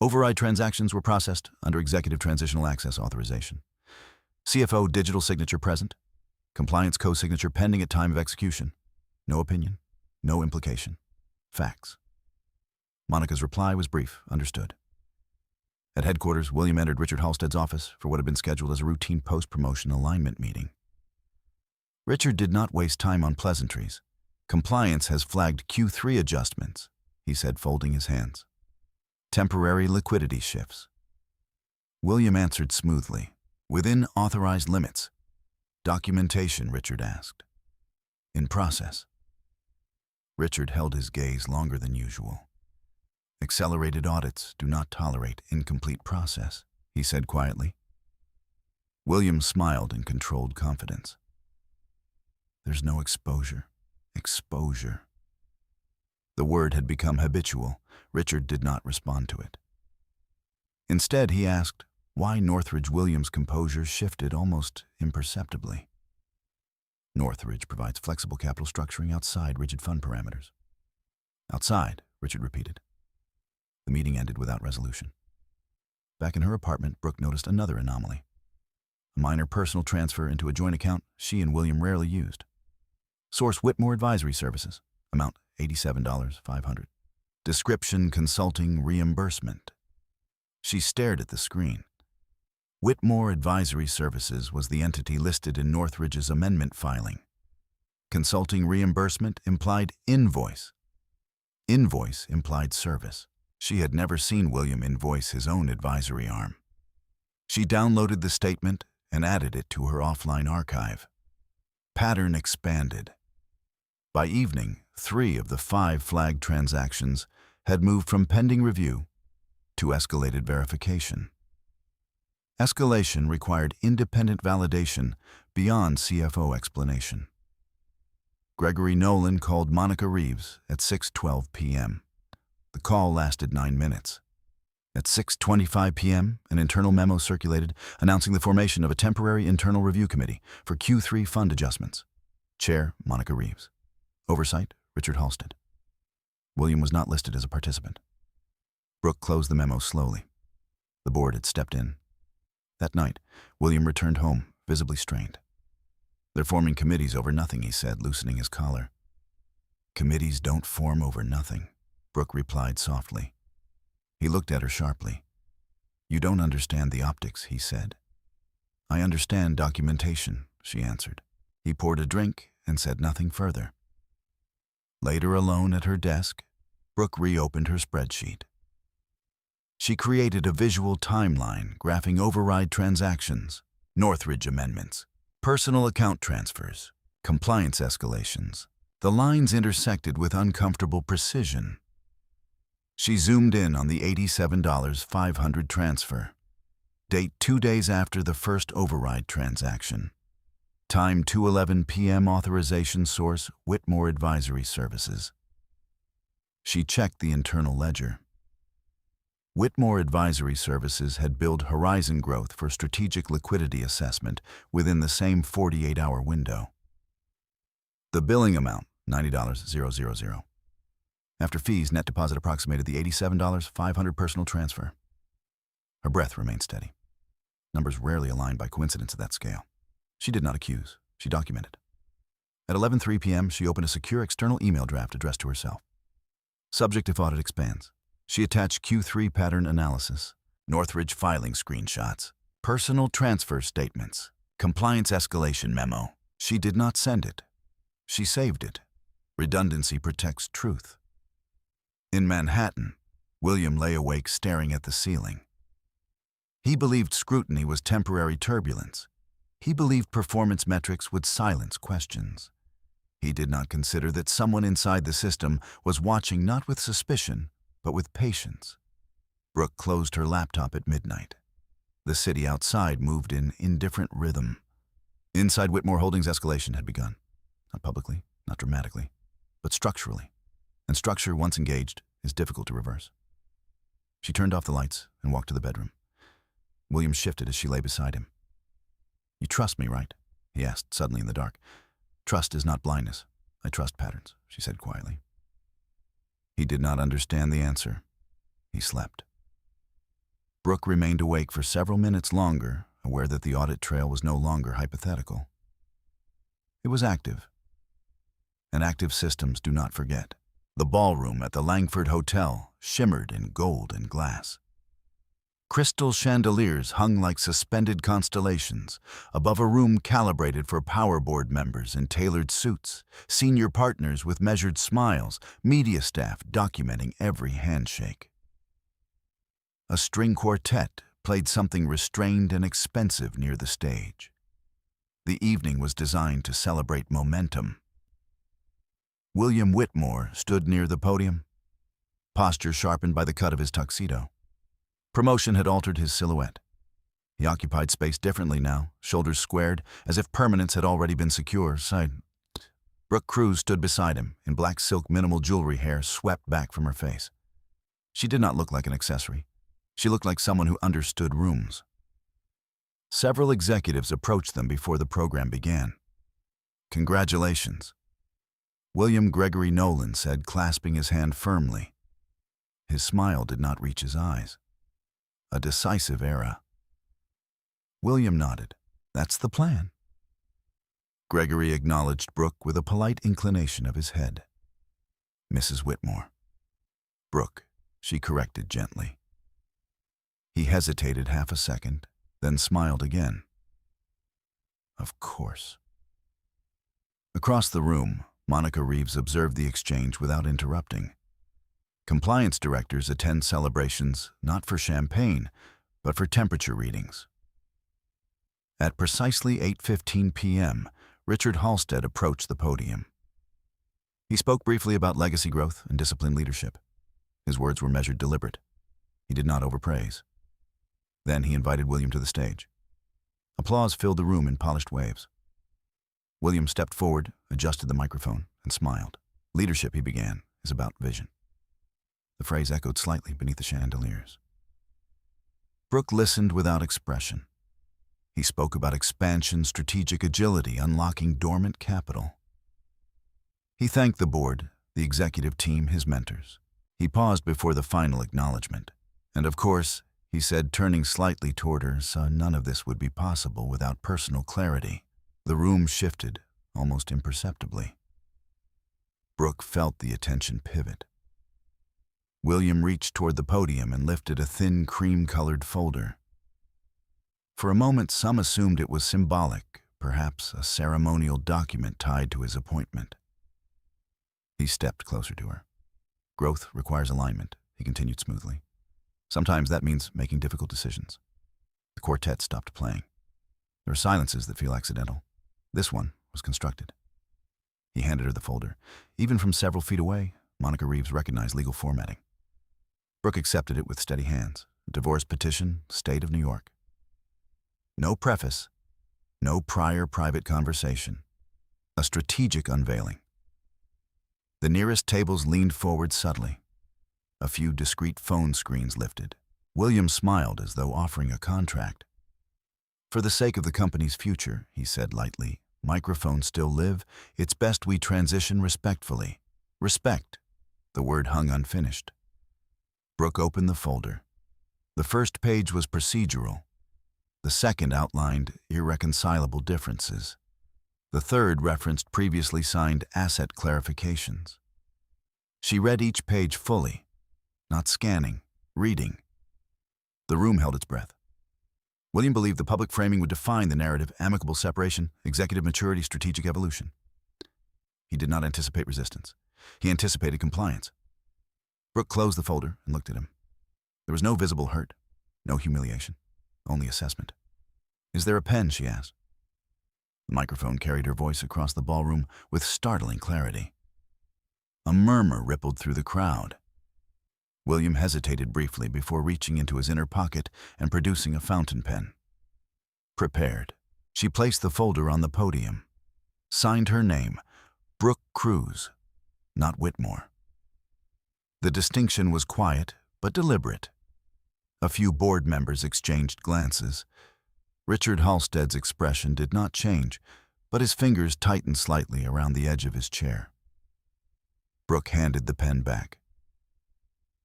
Override transactions were processed under Executive Transitional Access Authorization. CFO digital signature present. Compliance co-signature pending at time of execution. No opinion, no implication. Facts. Monica's reply was brief, understood. At headquarters, William entered Richard Halstead's office for what had been scheduled as a routine post-promotion alignment meeting. Richard did not waste time on pleasantries. "Compliance has flagged Q3 adjustments," he said, folding his hands. "Temporary liquidity shifts." William answered smoothly. "Within authorized limits." "Documentation," Richard asked. "In process." Richard held his gaze longer than usual. "Accelerated audits do not tolerate incomplete process," he said quietly. William smiled in controlled confidence. "There's no exposure. Exposure." The word had become habitual. Richard did not respond to it. Instead, he asked why Northridge Williams' composure shifted almost imperceptibly. "Northridge provides flexible capital structuring outside rigid fund parameters." "Outside," Richard repeated. The meeting ended without resolution. Back in her apartment, Brooke noticed another anomaly. A minor personal transfer into a joint account she and William rarely used. Source: Whitmore Advisory Services. Amount: $87,500. Description: consulting reimbursement. She stared at the screen. Whitmore Advisory Services was the entity listed in Northridge's amendment filing. Consulting reimbursement implied invoice. Invoice implied service. She had never seen William invoice his own advisory arm. She downloaded the statement and added it to her offline archive. Pattern expanded. By evening, 3 of the 5 flagged transactions had moved from pending review to escalated verification. Escalation required independent validation beyond CFO explanation. Gregory Nolan called Monica Reeves at 6:12 p.m. The call lasted 9 minutes. At 6:25 p.m., an internal memo circulated announcing the formation of a temporary internal review committee for Q3 fund adjustments. Chair, Monica Reeves. Oversight, Richard Halstead. William was not listed as a participant. Brooke closed the memo slowly. The board had stepped in. That night, William returned home, visibly strained. "They're forming committees over nothing," he said, loosening his collar. "Committees don't form over nothing," Brooke replied softly. He looked at her sharply. "You don't understand the optics," he said. "I understand documentation," she answered. He poured a drink and said nothing further. Later, alone at her desk, Brooke reopened her spreadsheet. She created a visual timeline graphing override transactions, Northridge amendments, personal account transfers, compliance escalations. The lines intersected with uncomfortable precision. She zoomed in on the $87,500 transfer. Date 2 days after the first override transaction. Time 2:11 p.m. Authorization source, Whitmore Advisory Services. She checked the internal ledger. Whitmore Advisory Services had billed Horizon Growth for strategic liquidity assessment within the same 48-hour window. The billing amount, $90,000. After fees, net deposit approximated the $87,500 personal transfer. Her breath remained steady. Numbers rarely aligned by coincidence at that scale. She did not accuse. She documented. At 11:03 p.m., she opened a secure external email draft addressed to herself. Subject if audit expands. She attached Q3 pattern analysis, Northridge filing screenshots, personal transfer statements, compliance escalation memo. She did not send it. She saved it. Redundancy protects truth. In Manhattan, William lay awake staring at the ceiling. He believed scrutiny was temporary turbulence. He believed performance metrics would silence questions. He did not consider that someone inside the system was watching not with suspicion, but with patience. Brooke closed her laptop at midnight. The city outside moved in indifferent rhythm. Inside Whitmore Holdings, escalation had begun. Not publicly, not dramatically, but structurally. And structure, once engaged, is difficult to reverse. She turned off the lights and walked to the bedroom. William shifted as she lay beside him. "You trust me, right?" he asked suddenly in the dark. "Trust is not blindness. I trust patterns," she said quietly. He did not understand the answer. He slept. Brooke remained awake for several minutes longer, aware that the audit trail was no longer hypothetical. It was active. And active systems do not forget. The ballroom at the Langford Hotel shimmered in gold and glass. Crystal chandeliers hung like suspended constellations above a room calibrated for power board members in tailored suits, senior partners with measured smiles, media staff documenting every handshake. A string quartet played something restrained and expensive near the stage. The evening was designed to celebrate momentum. William Whitmore stood near the podium, posture sharpened by the cut of his tuxedo. Promotion had altered his silhouette. He occupied space differently now, shoulders squared, as if permanence had already been secure. Brooke Cruz stood beside him, in black silk minimal jewelry, hair swept back from her face. She did not look like an accessory. She looked like someone who understood rooms. Several executives approached them before the program began. "Congratulations," William Gregory Nolan said, clasping his hand firmly. His smile did not reach his eyes. A decisive era. William nodded. "That's the plan." Gregory acknowledged Brooke with a polite inclination of his head. "Mrs. Whitmore." "Brooke," she corrected gently. He hesitated half a second, then smiled again. Of course. Across the room, Monica Reeves observed the exchange without interrupting. Compliance directors attend celebrations not for champagne, but for temperature readings. At precisely 8:15 p.m., Richard Halstead approached the podium. He spoke briefly about legacy growth and disciplined leadership. His words were measured, deliberate. He did not overpraise. Then he invited William to the stage. Applause filled the room in polished waves. William stepped forward, adjusted the microphone, and smiled. Leadership, he began, is about vision. The phrase echoed slightly beneath the chandeliers. Brooke listened without expression. He spoke about expansion, strategic agility, unlocking dormant capital. He thanked the board, the executive team, his mentors. He paused before the final acknowledgement. And of course, he said, turning slightly toward her, so none of this would be possible without personal clarity. The room shifted, almost imperceptibly. Brooke felt the attention pivot. William reached toward the podium and lifted a thin, cream-colored folder. For a moment, some assumed it was symbolic, perhaps a ceremonial document tied to his appointment. He stepped closer to her. Growth requires alignment, he continued smoothly. Sometimes that means making difficult decisions. The quartet stopped playing. There are silences that feel accidental. This one was constructed. He handed her the folder. Even from several feet away, Monica Reeves recognized legal formatting. Brooke accepted it with steady hands. Divorce petition, State of New York. No preface, no prior private conversation. A strategic unveiling. The nearest tables leaned forward subtly. A few discreet phone screens lifted. William smiled as though offering a contract. For the sake of the company's future, he said lightly, microphones still live. It's best we transition respectfully. Respect. The word hung unfinished. Brooke opened the folder. The first page was procedural. The second outlined irreconcilable differences. The third referenced previously signed asset clarifications. She read each page fully, not scanning, reading. The room held its breath. William believed the public framing would define the narrative: amicable separation, executive maturity, strategic evolution. He did not anticipate resistance. He anticipated compliance. Brooke closed the folder and looked at him. There was no visible hurt, no humiliation, only assessment. Is there a pen? She asked. The microphone carried her voice across the ballroom with startling clarity. A murmur rippled through the crowd. William hesitated briefly before reaching into his inner pocket and producing a fountain pen. Prepared, she placed the folder on the podium. Signed her name, Brooke Cruz, not Whitmore. The distinction was quiet but deliberate. A few board members exchanged glances. Richard Halstead's expression did not change, but his fingers tightened slightly around the edge of his chair. Brooke handed the pen back.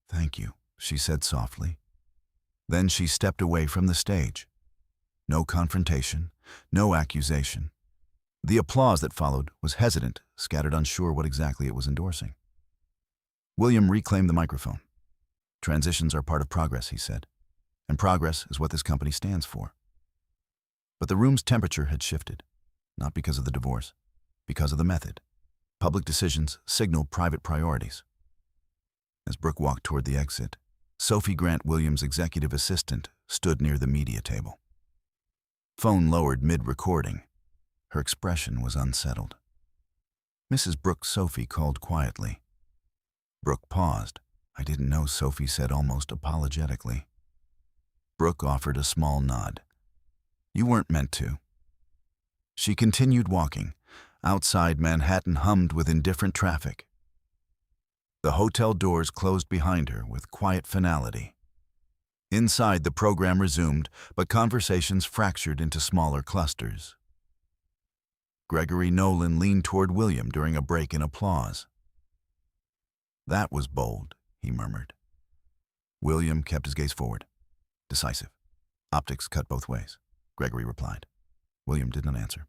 "Thank you," she said softly. Then she stepped away from the stage. No confrontation, no accusation. The applause that followed was hesitant, scattered, unsure what exactly it was endorsing. William reclaimed the microphone. "Transitions are part of progress," he said, "and progress is what this company stands for." But the room's temperature had shifted, not because of the divorce, because of the method. Public decisions signaled private priorities. As Brooke walked toward the exit, Sophie Grant Williams' executive assistant stood near the media table. Phone lowered mid-recording. Her expression was unsettled. "Mrs. Brooke," Sophie called quietly. Brooke paused. "I didn't know," Sophie said almost apologetically. Brooke offered a small nod. "You weren't meant to." She continued walking. Outside, Manhattan hummed with indifferent traffic. The hotel doors closed behind her with quiet finality. Inside, the program resumed, but conversations fractured into smaller clusters. Gregory Nolan leaned toward William during a break in applause. "That was bold," he murmured. William kept his gaze forward. "Decisive. Optics cut both ways," Gregory replied. William did not answer.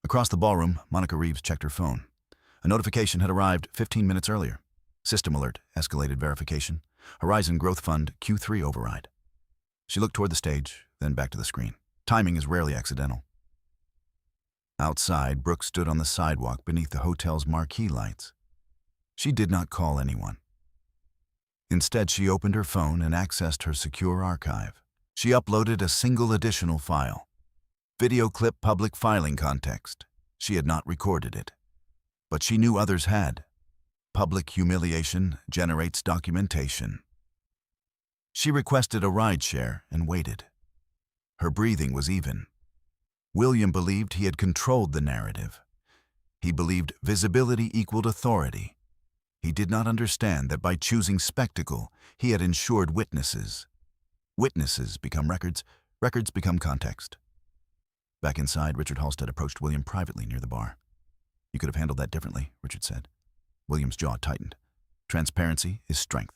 Across the ballroom, Monica Reeves checked her phone. A notification had arrived 15 minutes earlier. System alert, escalated verification. Horizon Growth Fund Q3 override. She looked toward the stage, then back to the screen. Timing is rarely accidental. Outside, Brooke stood on the sidewalk beneath the hotel's marquee lights. She did not call anyone. Instead, she opened her phone and accessed her secure archive. She uploaded a single additional file. Video clip public filing context. She had not recorded it, but she knew others had. Public humiliation generates documentation. She requested a rideshare and waited. Her breathing was even. William believed he had controlled the narrative. He believed visibility equaled authority. He did not understand that by choosing spectacle, he had ensured witnesses. Witnesses become records, records become context. Back inside, Richard Halstead approached William privately near the bar. "You could have handled that differently," Richard said. William's jaw tightened. "Transparency is strength."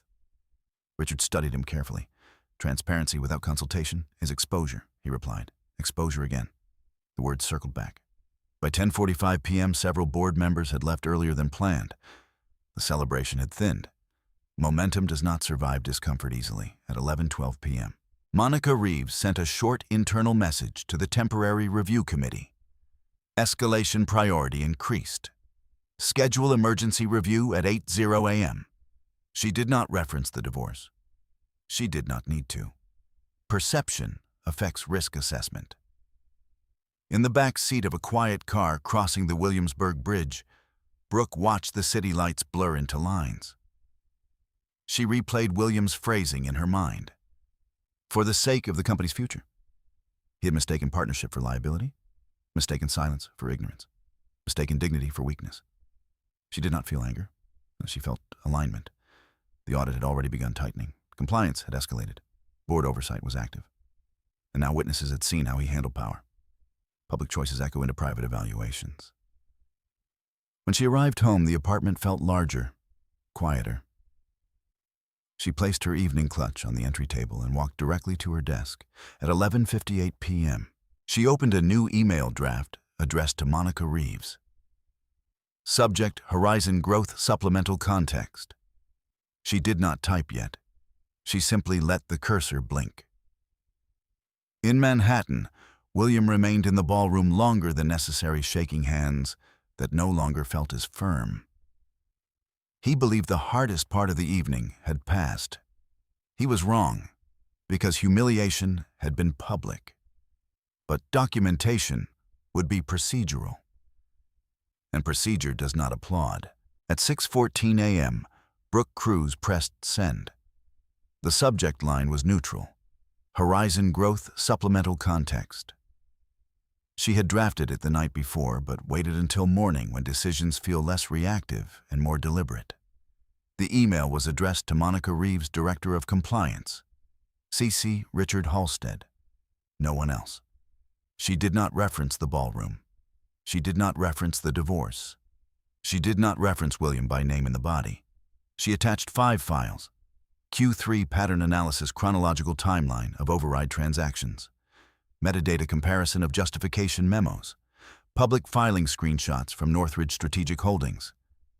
Richard studied him carefully. "Transparency without consultation is exposure," he replied. "Exposure again." The words circled back. By 10:45 p.m., several board members had left earlier than planned. The celebration had thinned. Momentum does not survive discomfort easily. At 11:12 p.m., Monica Reeves sent a short internal message to the Temporary Review Committee. Escalation priority increased. Schedule emergency review at 8:00 a.m. She did not reference the divorce. She did not need to. Perception affects risk assessment. In the back seat of a quiet car crossing the Williamsburg Bridge, Brooke watched the city lights blur into lines. She replayed William's phrasing in her mind. For the sake of the company's future. He had mistaken partnership for liability, mistaken silence for ignorance, mistaken dignity for weakness. She did not feel anger. She felt alignment. The audit had already begun tightening. Compliance had escalated. Board oversight was active. And now witnesses had seen how he handled power. Public choices echo into private evaluations. When she arrived home, the apartment felt larger, quieter. She placed her evening clutch on the entry table and walked directly to her desk. At 11:58 p.m., she opened a new email draft addressed to Monica Reeves. Subject: Horizon Growth Supplemental Context. She did not type yet. She simply let the cursor blink. In Manhattan, William remained in the ballroom longer than necessary, shaking hands that no longer felt as firm. He believed the hardest part of the evening had passed. He was wrong, because humiliation had been public. But documentation would be procedural. And procedure does not applaud. At 6:14 a.m., Brooke Cruz pressed send. The subject line was neutral. Horizon Growth Supplemental Context. She had drafted it the night before, but waited until morning when decisions feel less reactive and more deliberate. The email was addressed to Monica Reeves, Director of Compliance. CC Richard Halstead. No one else. She did not reference the ballroom. She did not reference the divorce. She did not reference William by name in the body. She attached 5 files. Q3 Pattern Analysis Chronological Timeline of Override Transactions. Metadata comparison of justification memos, public filing screenshots from Northridge Strategic Holdings,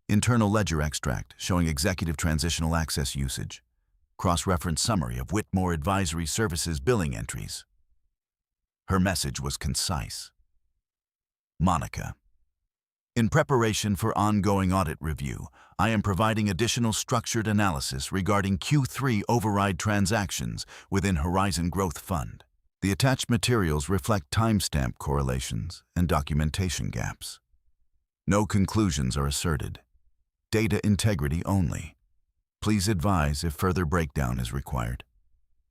internal ledger extract showing executive transitional access usage, cross-reference summary of Whitmore Advisory Services billing entries. Her message was concise. Monica. In preparation for ongoing audit review, I am providing additional structured analysis regarding Q3 override transactions within Horizon Growth Fund. The attached materials reflect timestamp correlations and documentation gaps. No conclusions are asserted. Data integrity only. Please advise if further breakdown is required.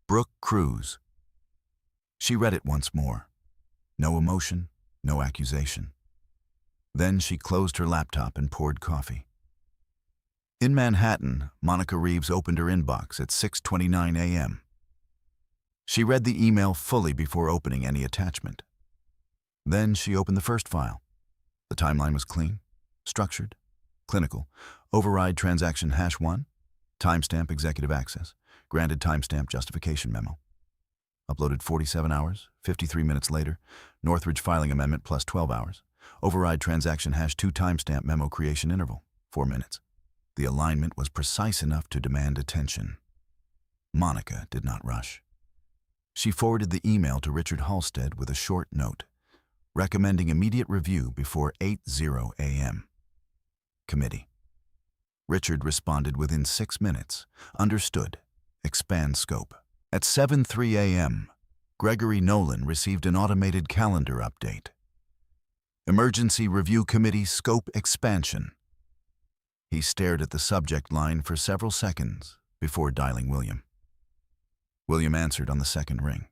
Brooke Cruz. She read it once more. No emotion, no accusation. Then she closed her laptop and poured coffee. In Manhattan, Monica Reeves opened her inbox at 6:29 a.m. She read the email fully before opening any attachment. Then she opened the first file. The timeline was clean, structured, clinical. Override transaction #1, timestamp executive access, granted timestamp justification memo. Uploaded 47 hours, 53 minutes later, Northridge filing amendment plus 12 hours. Override transaction #2 timestamp memo creation interval, 4 minutes. The alignment was precise enough to demand attention. Monica did not rush. She forwarded the email to Richard Halstead with a short note, recommending immediate review before 8:00 a.m. Committee. Richard responded within 6 minutes. Understood. Expand scope. At 7:03 a.m., Gregory Nolan received an automated calendar update. Emergency Review Committee scope expansion. He stared at the subject line for several seconds before dialing William. William answered on the second ring.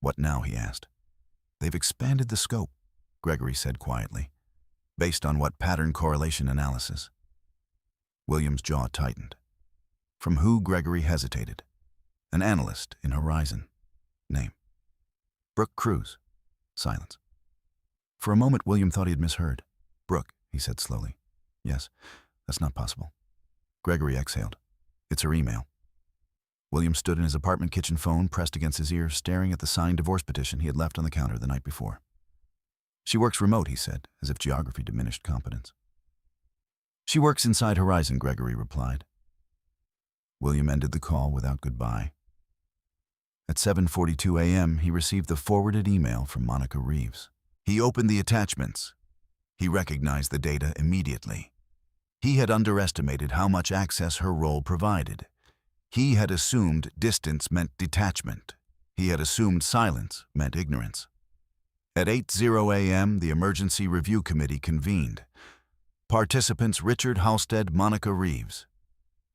What now, he asked. They've expanded the scope, Gregory said quietly. Based on what pattern correlation analysis? William's jaw tightened. From who? Gregory hesitated. An analyst in Horizon. Name. Brooke Cruz. Silence. For a moment, William thought he had misheard. Brooke, he said slowly. Yes, that's not possible. Gregory exhaled. It's her email. William stood in his apartment kitchen phone pressed against his ear, staring at the signed divorce petition he had left on the counter the night before. She works remote, he said, as if geography diminished competence. She works inside Horizon, Gregory replied. William ended the call without goodbye. At 7:42 a.m., he received the forwarded email from Monica Reeves. He opened the attachments. He recognized the data immediately. He had underestimated how much access her role provided. He had assumed distance meant detachment. He had assumed silence meant ignorance. At 8:00 a.m., the Emergency Review Committee convened. Participants Richard Halstead, Monica Reeves.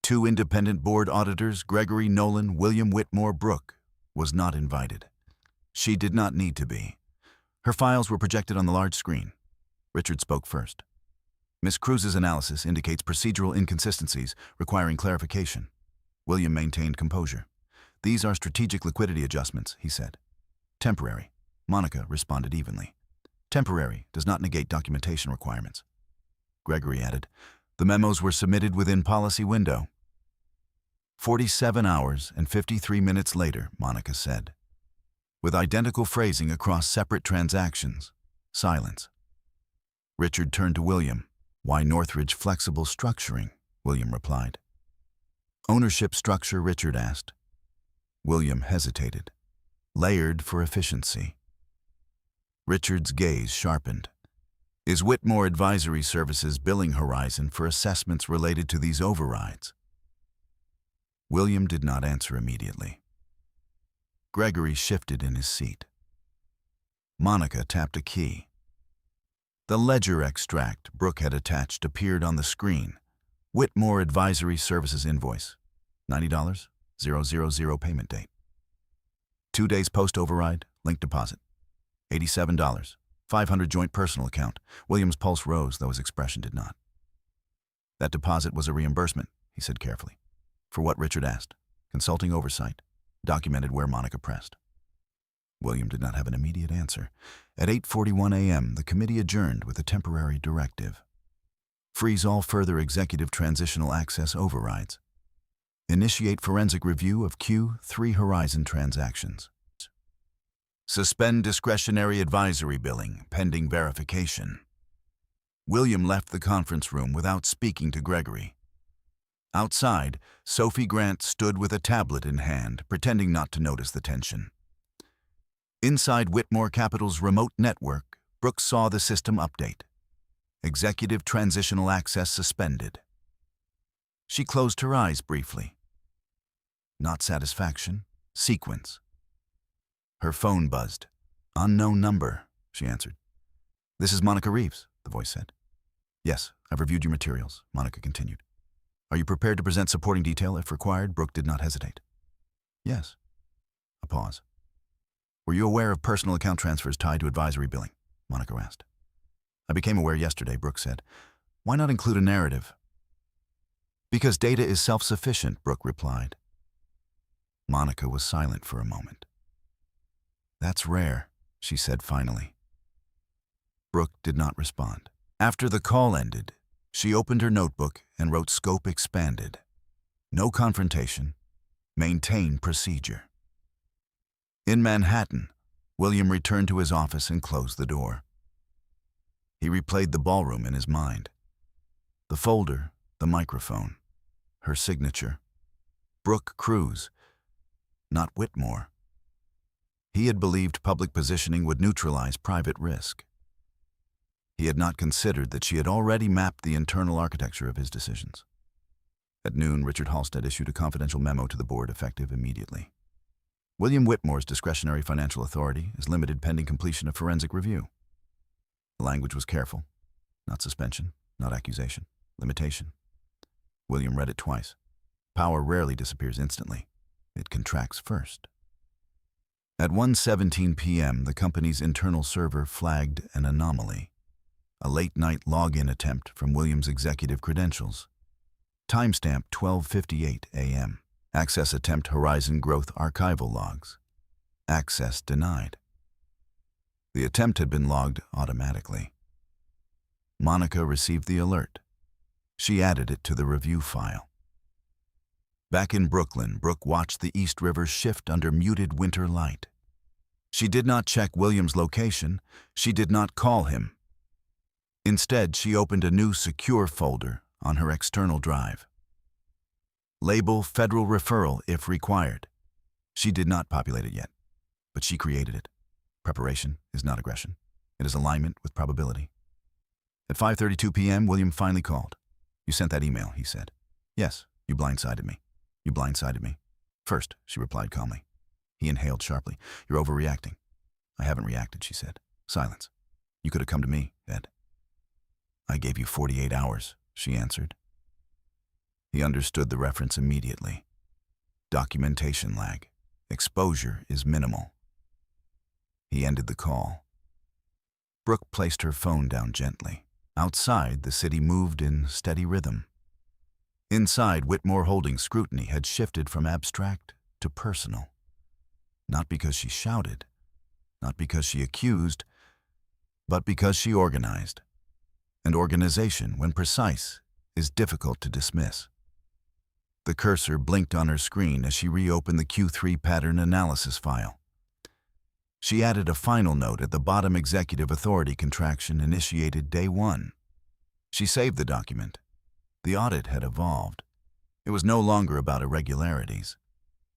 2 independent board auditors, Gregory Nolan, William Whitmore. Brooke was not invited. She did not need to be. Her files were projected on the large screen. Richard spoke first. Ms. Cruz's analysis indicates procedural inconsistencies requiring clarification. William maintained composure. These are strategic liquidity adjustments, he said. Temporary. Monica responded evenly. Temporary does not negate documentation requirements. Gregory added, the memos were submitted within policy window. 47 hours and 53 minutes later, Monica said. With identical phrasing across separate transactions. Silence. Richard turned to William. Why Northridge flexible structuring? William replied. Ownership structure, Richard asked. William hesitated. Layered for efficiency. Richard's gaze sharpened. Is Whitmore Advisory Services billing Horizon for assessments related to these overrides? William did not answer immediately. Gregory shifted in his seat. Monica tapped a key. The ledger extract Brooke had attached appeared on the screen. Whitmore Advisory Services invoice. $90,000 payment date. 2 days post-override, link deposit. $87, 500 joint personal account. William's pulse rose, though his expression did not. That deposit was a reimbursement, he said carefully. For what? Richard asked. Consulting oversight. Documented where Monica pressed. William did not have an immediate answer. At 8:41 a.m., the committee adjourned with a temporary directive. Freeze all further executive transitional access overrides. Initiate forensic review of Q3 Horizon transactions. Suspend discretionary advisory billing, pending verification. William left the conference room without speaking to Gregory. Outside, Sophie Grant stood with a tablet in hand, pretending not to notice the tension. Inside Whitmore Capital's remote network, Brooke saw the system update. Executive transitional access suspended. She closed her eyes briefly. Not satisfaction, sequence. Her phone buzzed. Unknown number, she answered. This is Monica Reeves, the voice said. Yes, I've reviewed your materials, Monica continued. Are you prepared to present supporting detail if required? Brooke did not hesitate. Yes. A pause. Were you aware of personal account transfers tied to advisory billing? Monica asked. I became aware yesterday, Brooke said. Why not include a narrative? Because data is self-sufficient, Brooke replied. Monica was silent for a moment. That's rare, she said finally. Brooke did not respond. After the call ended, she opened her notebook and wrote scope expanded. No confrontation. Maintain procedure. In Manhattan, William returned to his office and closed the door. He replayed the ballroom in his mind. The folder, the microphone, her signature. Brooke Cruz, not Whitmore. He had believed public positioning would neutralize private risk. He had not considered that she had already mapped the internal architecture of his decisions. At noon, Richard Halstead issued a confidential memo to the board effective immediately. William Whitmore's discretionary financial authority is limited pending completion of forensic review. The language was careful. Not suspension, not accusation, limitation. William read it twice. Power rarely disappears instantly. It contracts first. At 1:17 p.m., the company's internal server flagged an anomaly. A late-night login attempt from William's executive credentials. Timestamp 12:58 a.m. Access attempt Horizon Growth archival logs. Access denied. The attempt had been logged automatically. Monica received the alert. She added it to the review file. Back in Brooklyn, Brooke watched the East River shift under muted winter light. She did not check William's location. She did not call him. Instead, she opened a new secure folder on her external drive. Label Federal Referral if required. She did not populate it yet, but she created it. Preparation is not aggression. It is alignment with probability. At 5:32 p.m., William finally called. "You sent that email," he said. "Yes, you blindsided me. You blindsided me." "First," she replied calmly. He inhaled sharply. "You're overreacting." "I haven't reacted," she said. Silence. "You could have come to me, Ed." "I gave you 48 hours, she answered. He understood the reference immediately. Documentation lag. Exposure is minimal. He ended the call. Brooke placed her phone down gently. Outside, the city moved in steady rhythm. Inside, Whitmore Holdings' scrutiny had shifted from abstract to personal. Not because she shouted, not because she accused, but because she organized. And organization, when precise, is difficult to dismiss. The cursor blinked on her screen as she reopened the Q3 pattern analysis file. She added a final note at the bottom: executive authority contraction initiated day 1. She saved the document. The audit had evolved. It was no longer about irregularities.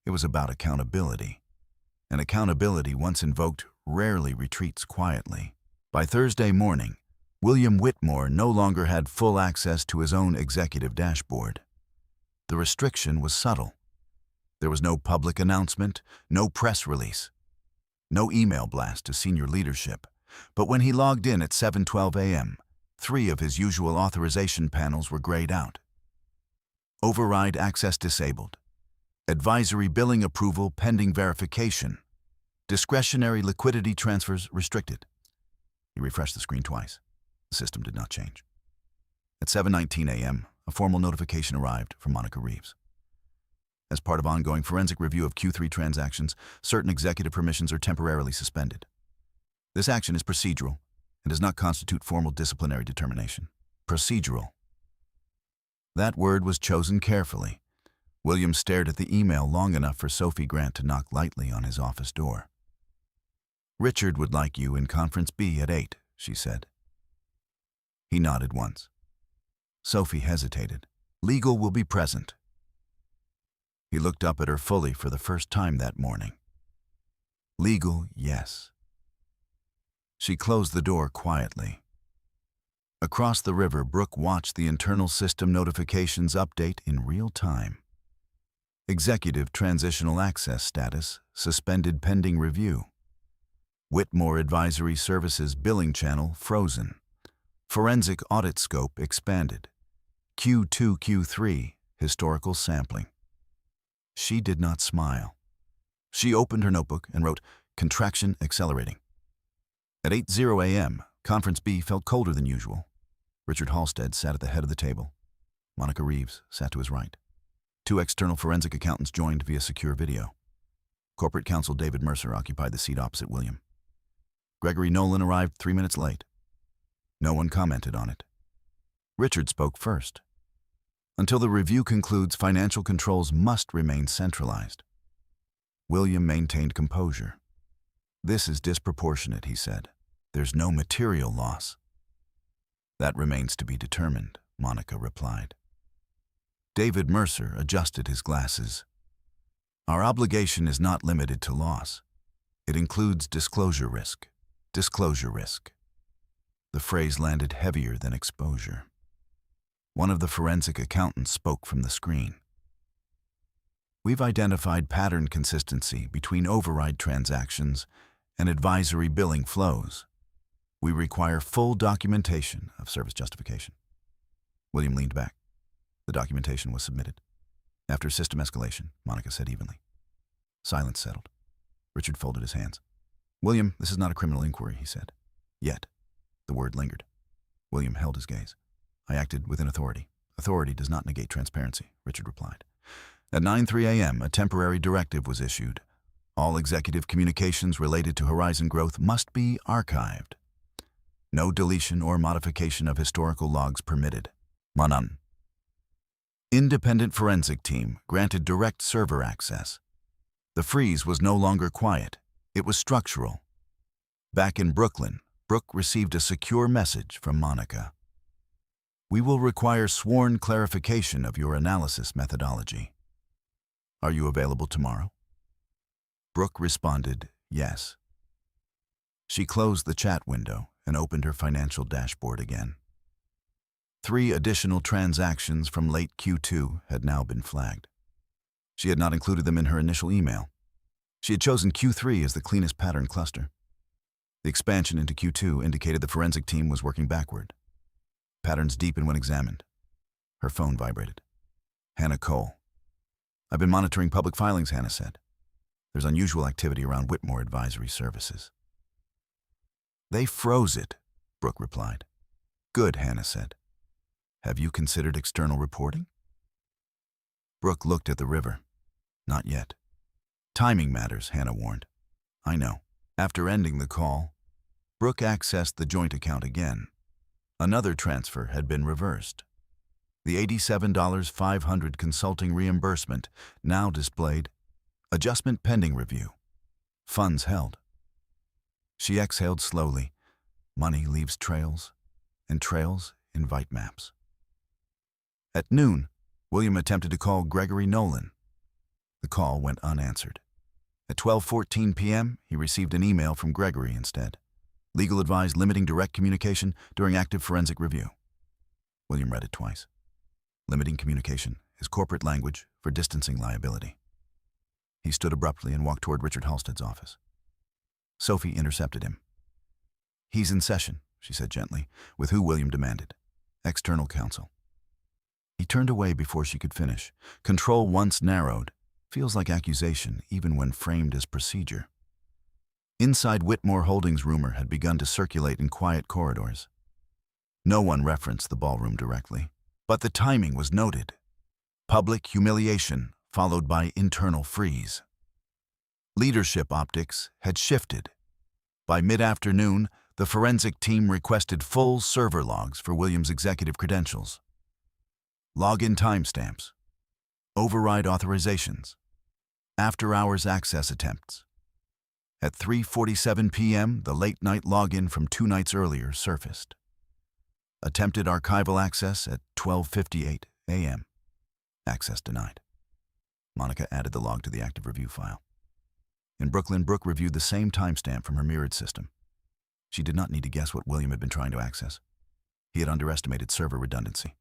It was about accountability. And accountability, once invoked, rarely retreats quietly. By Thursday morning, William Whitmore no longer had full access to his own executive dashboard. The restriction was subtle. There was no public announcement, no press release, no email blast to senior leadership. But when he logged in at 7:12 a.m., 3 of his usual authorization panels were grayed out. Override access disabled. Advisory billing approval pending verification. Discretionary liquidity transfers restricted. He refreshed the screen twice. The system did not change. At 7:19 a.m., a formal notification arrived from Monica Reeves. As part of ongoing forensic review of Q3 transactions, certain executive permissions are temporarily suspended. This action is procedural and does not constitute formal disciplinary determination. Procedural. That word was chosen carefully. William stared at the email long enough for Sophie Grant to knock lightly on his office door. "Richard would like you in Conference B at 8, she said. He nodded once. Sophie hesitated. "Legal will be present." He looked up at her fully for the first time that morning. Legal, yes. She closed the door quietly. Across the river, Brooke watched the internal system notifications update in real time. Executive Transitional Access Status suspended pending review. Whitmore Advisory Services billing channel frozen. Forensic audit scope expanded. Q2, Q3 historical sampling. She did not smile. She opened her notebook and wrote, "Contraction accelerating." At 8:00 a.m., Conference B felt colder than usual. Richard Halstead sat at the head of the table. Monica Reeves sat to his right. 2 external forensic accountants joined via secure video. Corporate counsel David Mercer occupied the seat opposite William. Gregory Nolan arrived 3 minutes late. No one commented on it. Richard spoke first. Until the review concludes, financial controls must remain centralized. William maintained composure. "This is disproportionate," he said. "There's no material loss." "That remains to be determined," Monica replied. David Mercer adjusted his glasses. "Our obligation is not limited to loss. It includes disclosure risk. Disclosure risk. The phrase landed heavier than exposure. One of the forensic accountants spoke from the screen. We've identified pattern consistency between override transactions and advisory billing flows. We require full documentation of service justification. William leaned back. The documentation was submitted. After system escalation, Monica said evenly. Silence settled. Richard folded his hands. William, this is not a criminal inquiry, he said. Yet. The word lingered. William held his gaze. I acted within authority. Authority does not negate transparency, Richard replied. At 9:03 a.m., a temporary directive was issued. All executive communications related to Horizon growth must be archived. No deletion or modification of historical logs permitted. Manan. Independent forensic team granted direct server access. The freeze was no longer quiet. It was structural. Back in Brooklyn, Brooke received a secure message from Monica. We will require sworn clarification of your analysis methodology. Are you available tomorrow? Brooke responded, yes. She closed the chat window and opened her financial dashboard again. 3 additional transactions from late Q2 had now been flagged. She had not included them in her initial email. She had chosen Q3 as the cleanest pattern cluster. The expansion into Q2 indicated the forensic team was working backward. Patterns deepened when examined. Her phone vibrated. Hannah Cole. I've been monitoring public filings, Hannah said. There's unusual activity around Whitmore Advisory Services. They froze it, Brooke replied. Good, Hannah said. Have you considered external reporting? Brooke looked at the river. Not yet. Timing matters, Hannah warned. I know. After ending the call, Brooke accessed the joint account again. Another transfer had been reversed. The $87,500 consulting reimbursement now displayed adjustment pending review. Funds held. She exhaled slowly. Money leaves trails, and trails invite maps. At noon, William attempted to call Gregory Nolan. The call went unanswered. At 12:14 p.m., he received an email from Gregory instead. Legal advised limiting direct communication during active forensic review. William read it twice. Limiting communication is corporate language for distancing liability. He stood abruptly and walked toward Richard Halstead's office. Sophie intercepted him. He's in session, she said gently, with who William demanded. External counsel. He turned away before she could finish. Control once narrowed feels like accusation even when framed as procedure. Inside Whitmore Holdings rumor had begun to circulate in quiet corridors. No one referenced the ballroom directly, but the timing was noted. Public humiliation followed by internal freeze. Leadership optics had shifted. By mid-afternoon, the forensic team requested full server logs for William's executive credentials. Login timestamps, override authorizations, after-hours access attempts. At 3:47 p.m., the late-night login from 2 nights earlier surfaced. Attempted archival access at 12:58 a.m. Access denied. Monica added the log to the active review file. In Brooklyn, Brooke reviewed the same timestamp from her mirrored system. She did not need to guess what William had been trying to access. He had underestimated server redundancy.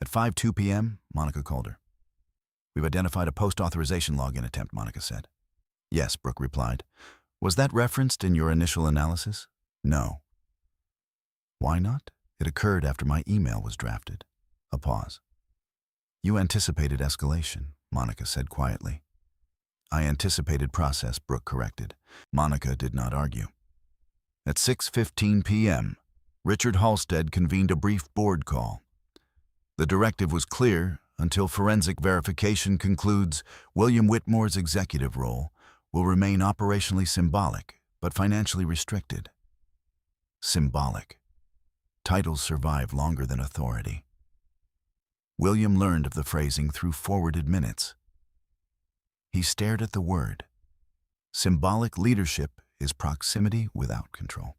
At 5:02 p.m., Monica called her. We've identified a post-authorization login attempt, Monica said. Yes, Brooke replied. Was that referenced in your initial analysis? No. Why not? It occurred after my email was drafted. A pause. You anticipated escalation, Monica said quietly. I anticipated process, Brooke corrected. Monica did not argue. At 6:15 p.m., Richard Halstead convened a brief board call. The directive was clear until forensic verification concludes William Whitmore's executive role will remain operationally symbolic but financially restricted. Symbolic. Titles survive longer than authority. William learned of the phrasing through forwarded minutes. He stared at the word. Symbolic leadership is proximity without control.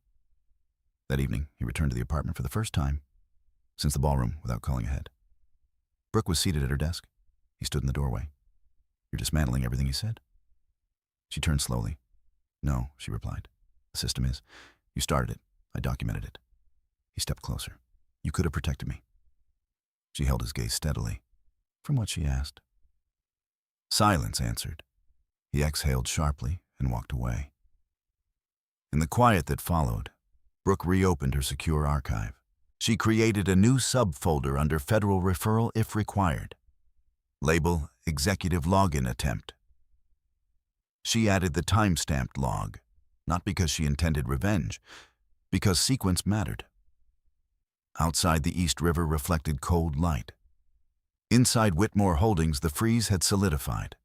That evening, he returned to the apartment for the first time since the ballroom without calling ahead. Brooke was seated at her desk. He stood in the doorway. You're dismantling everything he said? She turned slowly. No, she replied. The system is. You started it. I documented it. He stepped closer. You could have protected me. She held his gaze steadily. From what, she asked. Silence answered. He exhaled sharply and walked away. In the quiet that followed, Brooke reopened her secure archive. She created a new subfolder under Federal Referral if required. Label Executive Login Attempt. She added the time-stamped log, not because she intended revenge, because sequence mattered. Outside, the East River reflected cold light. Inside Whitmore Holdings, the freeze had solidified.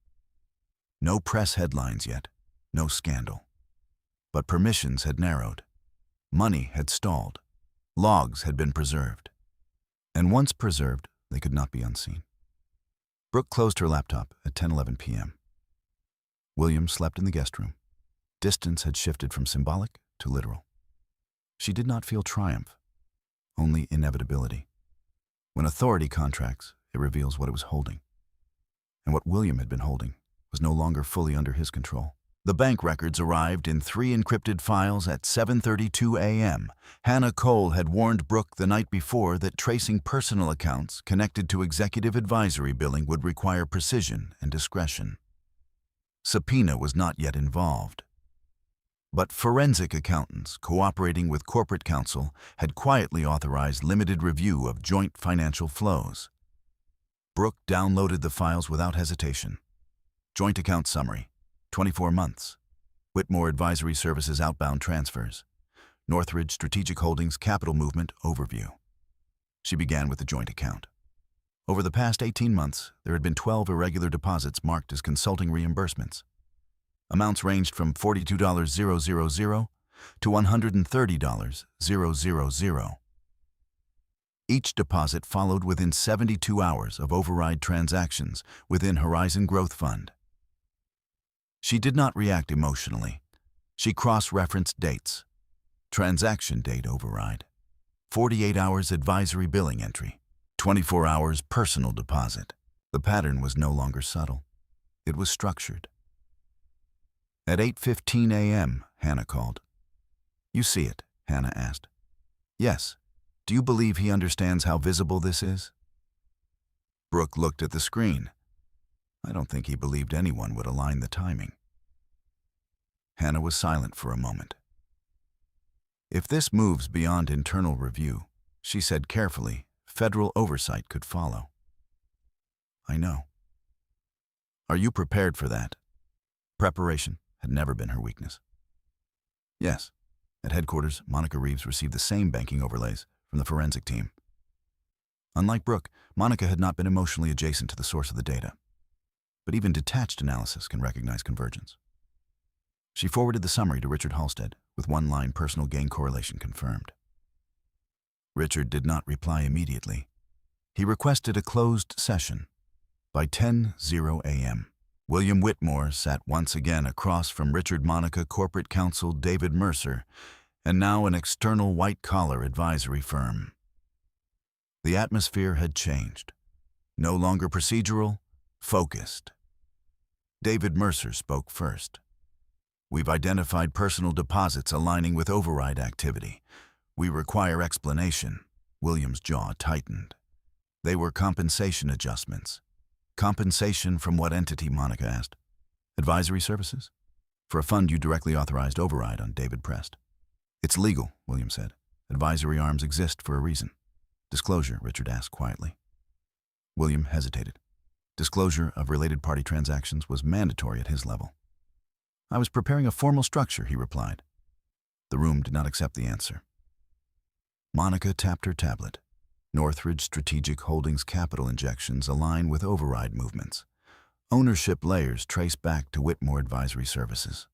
No press headlines yet, no scandal. But permissions had narrowed. Money had stalled. Logs had been preserved. And once preserved, they could not be unseen. Brooke closed her laptop at 10:11 p.m. William slept in the guest room. Distance had shifted from symbolic to literal. She did not feel triumph, only inevitability. When authority contracts, it reveals what it was holding. And what William had been holding was no longer fully under his control. The bank records arrived in 3 encrypted files at 7:32 a.m. Hannah Cole had warned Brooke the night before that tracing personal accounts connected to executive advisory billing would require precision and discretion. Subpoena was not yet involved. But forensic accountants, cooperating with corporate counsel, had quietly authorized limited review of joint financial flows. Brooke downloaded the files without hesitation. Joint account summary. 24 months. Whitmore Advisory Services outbound transfers. Northridge Strategic Holdings capital movement overview. She began with the joint account. Over the past 18 months, there had been 12 irregular deposits marked as consulting reimbursements. Amounts ranged from $42,000 to $130,000. Each deposit followed within 72 hours of override transactions within Horizon Growth Fund. She did not react emotionally. She cross-referenced dates. Transaction date override. 48 hours advisory billing entry. 24 hours personal deposit. The pattern was no longer subtle. It was structured. At 8:15 a.m., Hannah called. You see it, Hannah asked. Yes. Do you believe he understands how visible this is? Brooke looked at the screen. I don't think he believed anyone would align the timing. Hannah was silent for a moment. If this moves beyond internal review, she said carefully, federal oversight could follow. I know. Are you prepared for that? Preparation had never been her weakness. Yes. At headquarters, Monica Reeves received the same banking overlays from the forensic team. Unlike Brooke, Monica had not been emotionally adjacent to the source of the data. But even detached analysis can recognize convergence. She forwarded the summary to Richard Halstead, with one-line personal gain correlation confirmed. Richard did not reply immediately. He requested a closed session. By 10:00 a.m., William Whitmore sat once again across from Richard Monica corporate counsel David Mercer, and now an external white-collar advisory firm. The atmosphere had changed. No longer procedural, focused. David Mercer spoke first. We've identified personal deposits aligning with override activity. We require explanation. William's jaw tightened. They were compensation adjustments. Compensation from what entity, Monica asked. Advisory services? For a fund you directly authorized override on, David pressed. It's legal, William said. Advisory arms exist for a reason. Disclosure, Richard asked quietly. William hesitated. Disclosure of related party transactions was mandatory at his level. I was preparing a formal structure, he replied. The room did not accept the answer. Monica tapped her tablet. Northridge Strategic Holdings capital injections align with override movements. Ownership layers trace back to Whitmore Advisory Services.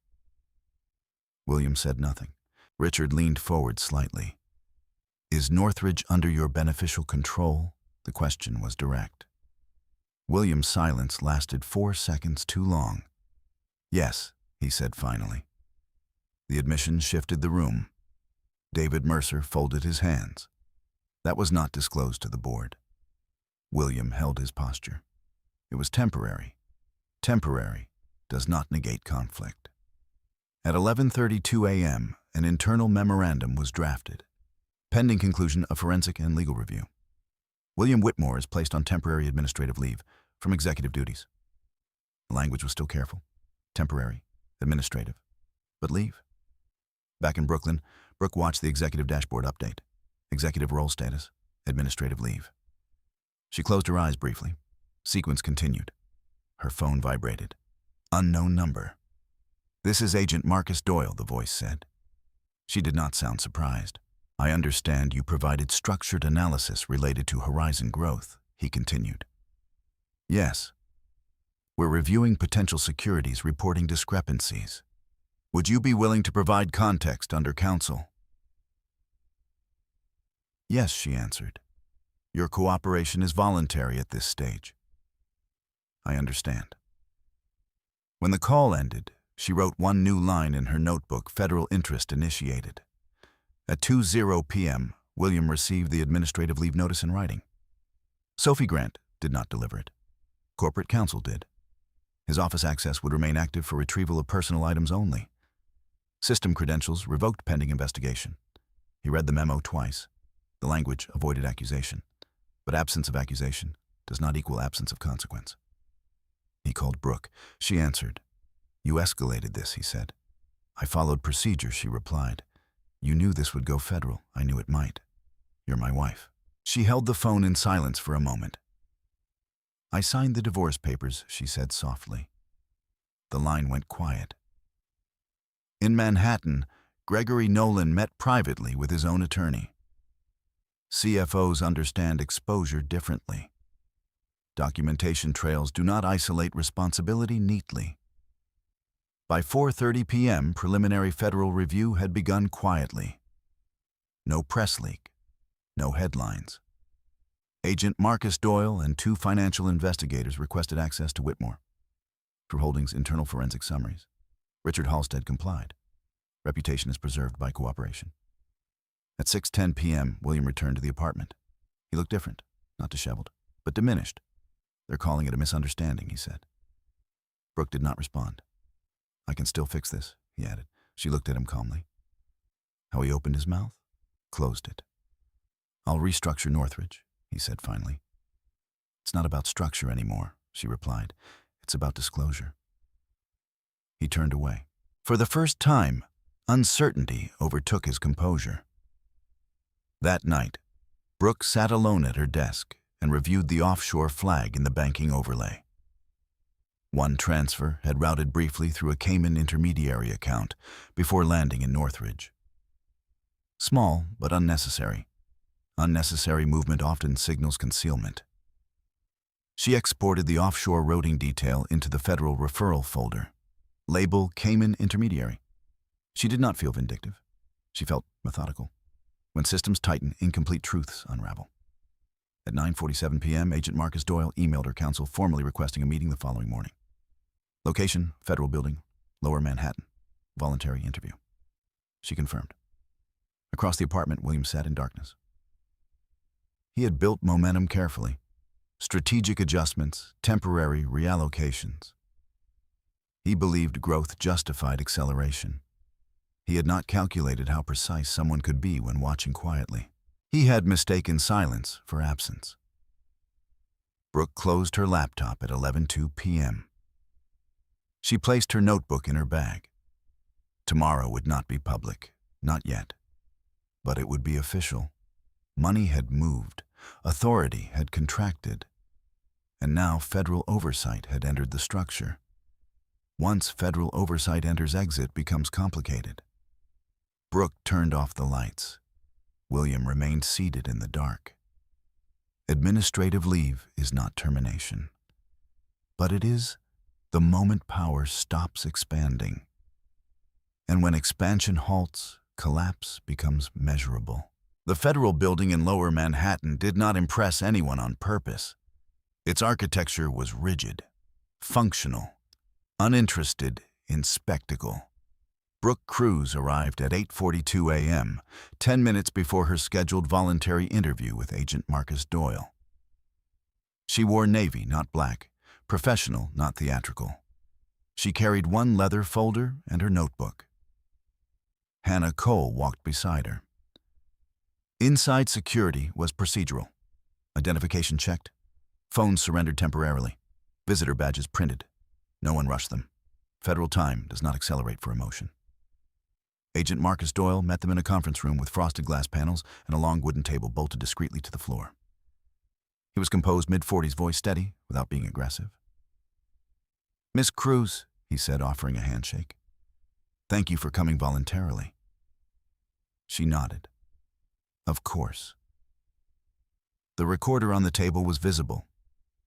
William said nothing. Richard leaned forward slightly. Is Northridge under your beneficial control? The question was direct. William's silence lasted 4 seconds too long. Yes, he said finally. The admission shifted the room. David Mercer folded his hands. That was not disclosed to the board. William held his posture. It was temporary. Temporary does not negate conflict. At 11:32 a.m., an internal memorandum was drafted. Pending conclusion of forensic and legal review. William Whitmore is placed on temporary administrative leave from executive duties. The language was still careful. Temporary, administrative, but leave. Back in Brooklyn, Brooke watched the executive dashboard update. Executive role status, administrative leave. She closed her eyes briefly. Sequence continued. Her phone vibrated. Unknown number. "This is Agent Marcus Doyle," the voice said. She did not sound surprised. "I understand you provided structured analysis related to horizon growth," he continued. "Yes. We're reviewing potential securities reporting discrepancies. Would you be willing to provide context under counsel?" "Yes," she answered. "Your cooperation is voluntary at this stage." "I understand." When the call ended, she wrote one new line in her notebook: "Federal interest initiated." At 2:00 p.m., William received the administrative leave notice in writing. Sophie Grant did not deliver it. Corporate counsel did. His office access would remain active for retrieval of personal items only. System credentials revoked pending investigation. He read the memo twice. The language avoided accusation. But absence of accusation does not equal absence of consequence. He called Brooke. She answered. "You escalated this," he said. "I followed procedure," she replied. "You knew this would go federal. I knew it might. You're my wife." She held the phone in silence for a moment. "I signed the divorce papers," she said softly. The line went quiet. In Manhattan, Gregory Nolan met privately with his own attorney. CFOs understand exposure differently. Documentation trails do not isolate responsibility neatly. By 4:30 p.m., preliminary federal review had begun quietly. No press leak, no headlines. Agent Marcus Doyle and 2 financial investigators requested access to Whitmore for Holdings' internal forensic summaries. Richard Halstead complied. Reputation is preserved by cooperation. At 6:10 p.m., William returned to the apartment. He looked different, not disheveled, but diminished. "They're calling it a misunderstanding," he said. Brooke did not respond. "I can still fix this," he added. She looked at him calmly. How he opened his mouth, closed it. "I'll restructure Northridge," he said finally. "It's not about structure anymore," she replied. "It's about disclosure." He turned away. For the first time, uncertainty overtook his composure. That night, Brooke sat alone at her desk and reviewed the offshore flag in the banking overlay. One transfer had routed briefly through a Cayman intermediary account before landing in Northridge. Small, but unnecessary. Unnecessary movement often signals concealment. She exported the offshore routing detail into the federal referral folder. Label Cayman Intermediary. She did not feel vindictive. She felt methodical. When systems tighten, incomplete truths unravel. At 9:47 p.m., Agent Marcus Doyle emailed her counsel formally requesting a meeting the following morning. Location, Federal Building, Lower Manhattan. Voluntary interview. She confirmed. Across the apartment, William sat in darkness. He had built momentum carefully. Strategic adjustments, temporary reallocations. He believed growth justified acceleration. He had not calculated how precise someone could be when watching quietly. He had mistaken silence for absence. Brooke closed her laptop at 11:02 p.m. She placed her notebook in her bag. Tomorrow would not be public, not yet. But it would be official. Money had moved, authority had contracted, and now federal oversight had entered the structure. Once federal oversight enters, exit becomes complicated. Brooke turned off the lights. William remained seated in the dark. Administrative leave is not termination, but it is the moment power stops expanding. And when expansion halts, collapse becomes measurable. The federal building in Lower Manhattan did not impress anyone on purpose. Its architecture was rigid, functional, uninterested in spectacle. Brooke Cruz arrived at 8:42 a.m., 10 minutes before her scheduled voluntary interview with Agent Marcus Doyle. She wore navy, not black, professional, not theatrical. She carried one leather folder and her notebook. Hannah Cole walked beside her. Inside security was procedural. Identification checked. Phones surrendered temporarily. Visitor badges printed. No one rushed them. Federal time does not accelerate for emotion. Agent Marcus Doyle met them in a conference room with frosted glass panels and a long wooden table bolted discreetly to the floor. He was composed, mid-40s, voice steady, without being aggressive. "Miss Cruz," he said, offering a handshake. "Thank you for coming voluntarily." She nodded. Of course. The recorder on the table was visible,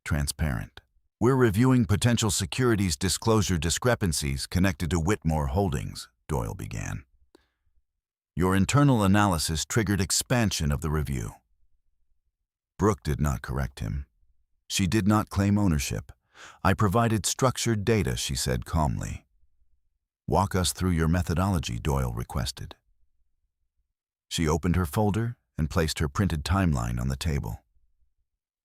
transparent. "We're reviewing potential securities disclosure discrepancies connected to Whitmore Holdings," Doyle began. "Your internal analysis triggered expansion of the review." Brooke did not correct him. She did not claim ownership. "I provided structured data," she said calmly. "Walk us through your methodology," Doyle requested. She opened her folder and placed her printed timeline on the table.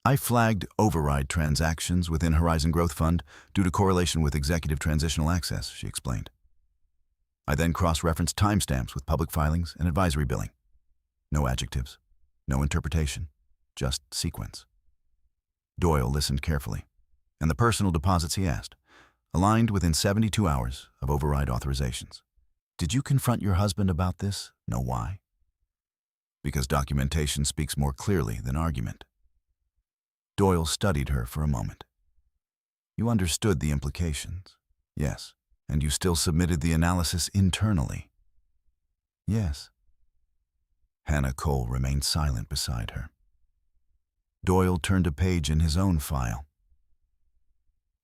"I flagged override transactions within Horizon Growth Fund due to correlation with executive transitional access," she explained. "I then cross-referenced timestamps with public filings and advisory billing. No adjectives, no interpretation, just sequence." Doyle listened carefully, and the personal deposits he asked aligned within 72 hours of override authorizations. "Did you confront your husband about this? Know why?" "Because documentation speaks more clearly than argument." Doyle studied her for a moment. "You understood the implications?" "Yes." "And you still submitted the analysis internally?" "Yes." Hannah Cole remained silent beside her. Doyle turned a page in his own file.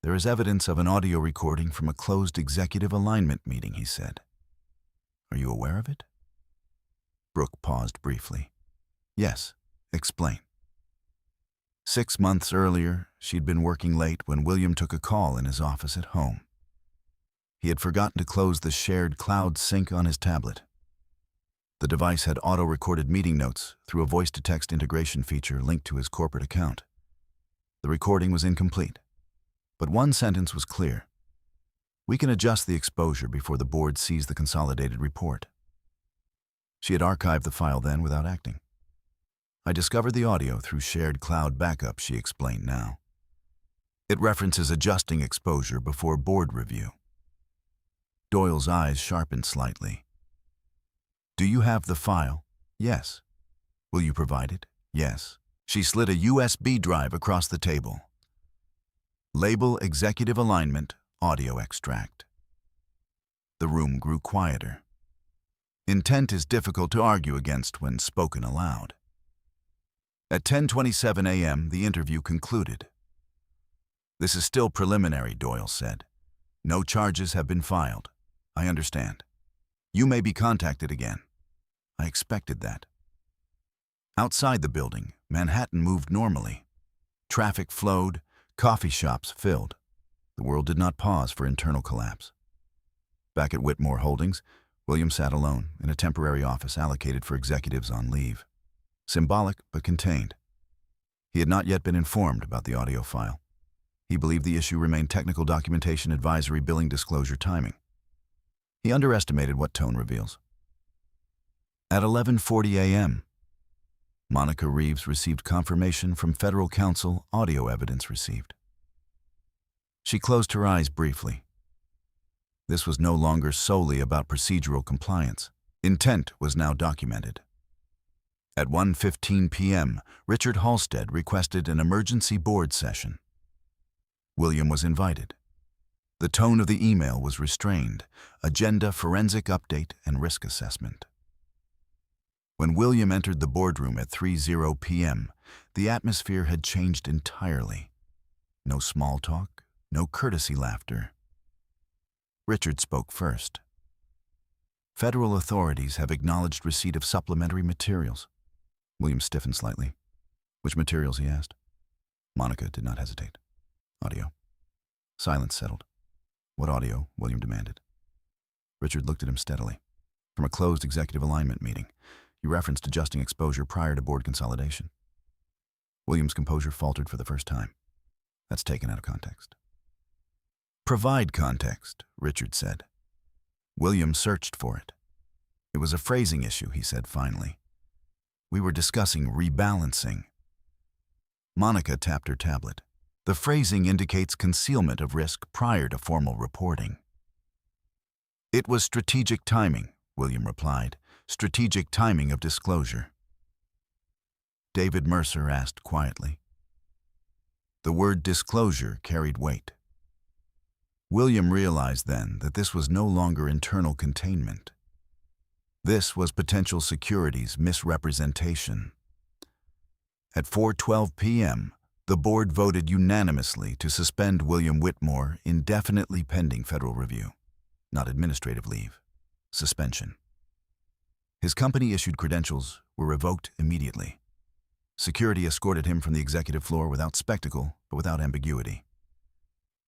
"There is evidence of an audio recording from a closed executive alignment meeting," he said. "Are you aware of it?" Brooke paused briefly. "Yes, explain." 6 months earlier, she'd been working late when William took a call in his office at home. He had forgotten to close the shared cloud sync on his tablet. The device had auto-recorded meeting notes through a voice-to-text integration feature linked to his corporate account. The recording was incomplete, but one sentence was clear. "We can adjust the exposure before the board sees the consolidated report." She had archived the file then without acting. "I discovered the audio through shared cloud backup," she explained now. "It references adjusting exposure before board review." Doyle's eyes sharpened slightly. "Do you have the file?" "Yes." "Will you provide it?" "Yes." She slid a USB drive across the table. "Label Executive Alignment, Audio Extract." The room grew quieter. Intent is difficult to argue against when spoken aloud. At 10:27 a.m., the interview concluded. "This is still preliminary," Doyle said. "No charges have been filed. I understand. You may be contacted again." "I expected that." Outside the building, Manhattan moved normally. Traffic flowed, coffee shops filled. The world did not pause for internal collapse. Back at Whitmore Holdings, William sat alone in a temporary office allocated for executives on leave. Symbolic but contained. He had not yet been informed about the audio file. He believed the issue remained technical documentation, advisory, billing, disclosure, timing. He underestimated what tone reveals. At 11:40 a.m., Monica Reeves received confirmation from federal counsel, audio evidence received. She closed her eyes briefly. This was no longer solely about procedural compliance. Intent was now documented. At 1:15 p.m., Richard Halstead requested an emergency board session. William was invited. The tone of the email was restrained: agenda, forensic update, and risk assessment. When William entered the boardroom at 3:00 p.m., the atmosphere had changed entirely. No small talk, no courtesy laughter. Richard spoke first. "Federal authorities have acknowledged receipt of supplementary materials." William stiffened slightly. "Which materials?" he asked. Monica did not hesitate. "Audio." Silence settled. "What audio?" William demanded. Richard looked at him steadily. "From a closed executive alignment meeting. You referenced adjusting exposure prior to board consolidation." William's composure faltered for the first time. "That's taken out of context." "Provide context," Richard said. William searched for it. It was a phrasing issue, he said finally. We were discussing rebalancing. Monica tapped her tablet. The phrasing indicates concealment of risk prior to formal reporting. It was strategic timing, William replied. Strategic timing of disclosure. David Mercer asked quietly. The word disclosure carried weight. William realized then that this was no longer internal containment. This was potential securities misrepresentation. At 4:12 p.m., the board voted unanimously to suspend William Whitmore indefinitely pending federal review. Not administrative leave. Suspension. His company-issued credentials were revoked immediately. Security escorted him from the executive floor without spectacle, but without ambiguity.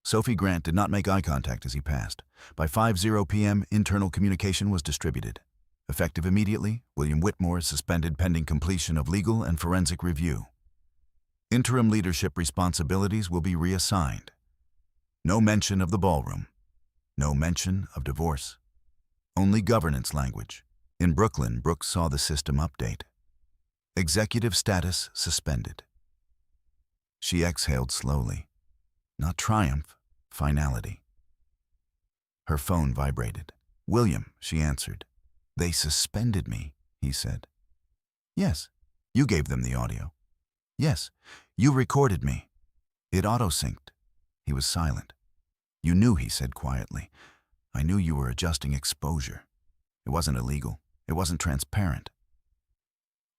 Sophie Grant did not make eye contact as he passed. By 5:00 p.m., internal communication was distributed. Effective immediately, William Whitmore is suspended pending completion of legal and forensic review. Interim leadership responsibilities will be reassigned. No mention of the ballroom. No mention of divorce. Only governance language. In Brooklyn, Brooke saw the system update. Executive status suspended. She exhaled slowly. Not triumph, finality. Her phone vibrated. William, she answered. They suspended me, he said. Yes, you gave them the audio. Yes, you recorded me. It auto-synced. He was silent. You knew, he said quietly. I knew you were adjusting exposure. It wasn't illegal. It wasn't transparent.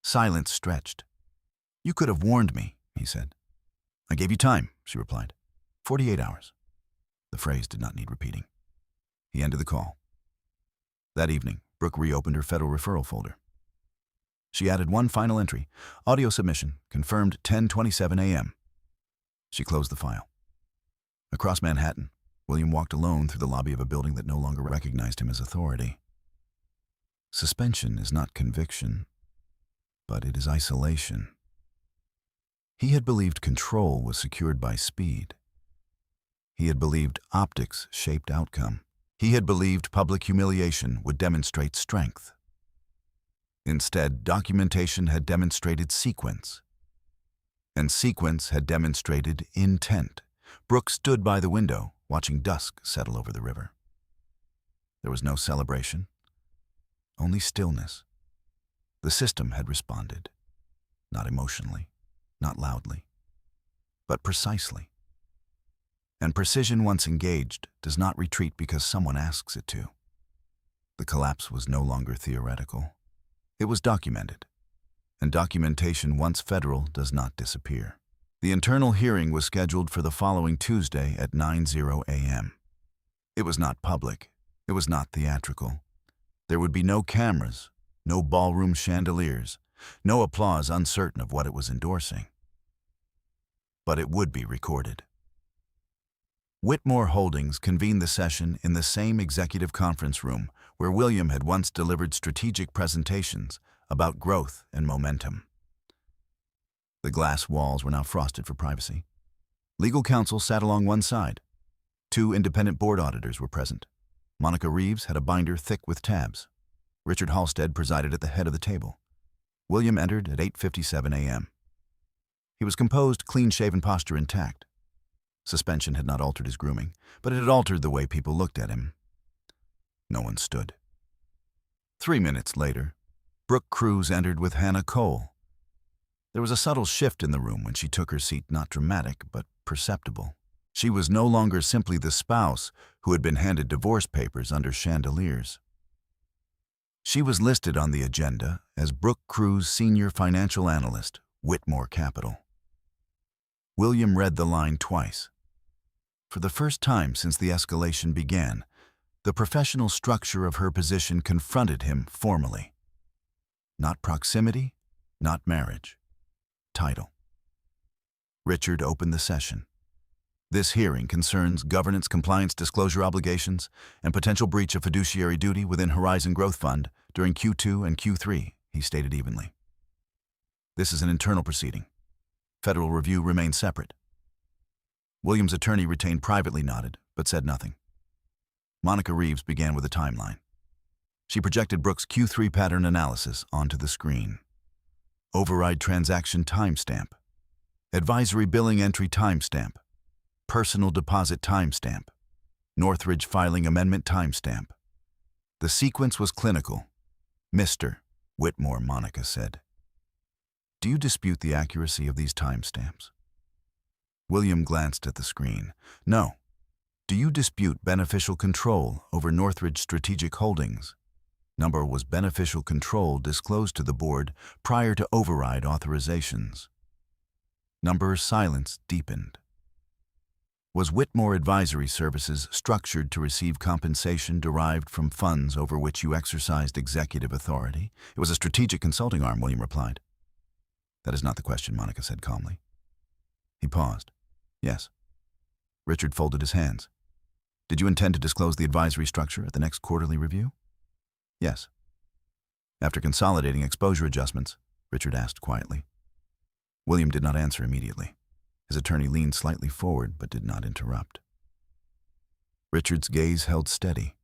Silence stretched. You could have warned me, he said. I gave you time, she replied. 48 hours. The phrase did not need repeating. He ended the call. That evening, Brooke reopened her federal referral folder. She added one final entry. Audio submission, confirmed 10:27 a.m. She closed the file. Across Manhattan, William walked alone through the lobby of a building that no longer recognized him as authority. Suspension is not conviction, but it is isolation. He had believed control was secured by speed. He had believed optics shaped outcome. He had believed public humiliation would demonstrate strength. Instead, documentation had demonstrated sequence. And sequence had demonstrated intent. Brooke stood by the window, watching dusk settle over the river. There was no celebration, only stillness. The system had responded, not emotionally, not loudly, but precisely. And precision once engaged does not retreat because someone asks it to. The collapse was no longer theoretical. It was documented, and documentation once federal does not disappear. The internal hearing was scheduled for the following Tuesday at 9:00 a.m. It was not public. It was not theatrical. There would be no cameras, no ballroom chandeliers, no applause uncertain of what it was endorsing. But it would be recorded. Whitmore Holdings convened the session in the same executive conference room where William had once delivered strategic presentations about growth and momentum. The glass walls were now frosted for privacy. Legal counsel sat along one side. 2 independent board auditors were present. Monica Reeves had a binder thick with tabs. Richard Halstead presided at the head of the table. William entered at 8:57 a.m. He was composed, clean-shaven posture intact. Suspension had not altered his grooming, but it had altered the way people looked at him. No one stood. 3 minutes later, Brooke Cruz entered with Hannah Cole. There was a subtle shift in the room when she took her seat, not dramatic, but perceptible. She was no longer simply the spouse who had been handed divorce papers under chandeliers. She was listed on the agenda as Brooke Cruz, Senior Financial Analyst, Whitmore Capital. William read the line twice. For the first time since the escalation began, the professional structure of her position confronted him formally. Not proximity, not marriage. Title. Richard opened the session. This hearing concerns governance, compliance, disclosure obligations, and potential breach of fiduciary duty within Horizon Growth Fund during Q2 and Q3, he stated evenly. This is an internal proceeding. Federal review remains separate. William's attorney retained privately nodded, but said nothing. Monica Reeves began with a timeline. She projected Brooke's Q3 pattern analysis onto the screen. Override transaction timestamp. Advisory billing entry timestamp. Personal deposit timestamp. Northridge filing amendment timestamp. The sequence was clinical. Mr. Whitmore, Monica said. Do you dispute the accuracy of these timestamps? William glanced at the screen. No. Do you dispute beneficial control over Northridge Strategic Holdings? Number was beneficial control disclosed to the board prior to override authorizations. Number's silence deepened. Was Whitmore Advisory Services structured to receive compensation derived from funds over which you exercised executive authority? It was a strategic consulting arm, William replied. That is not the question, Monica said calmly. He paused. Yes. Richard folded his hands. Did you intend to disclose the advisory structure at the next quarterly review? Yes. After consolidating exposure adjustments, Richard asked quietly. William did not answer immediately. His attorney leaned slightly forward but did not interrupt. Richard's gaze held steady.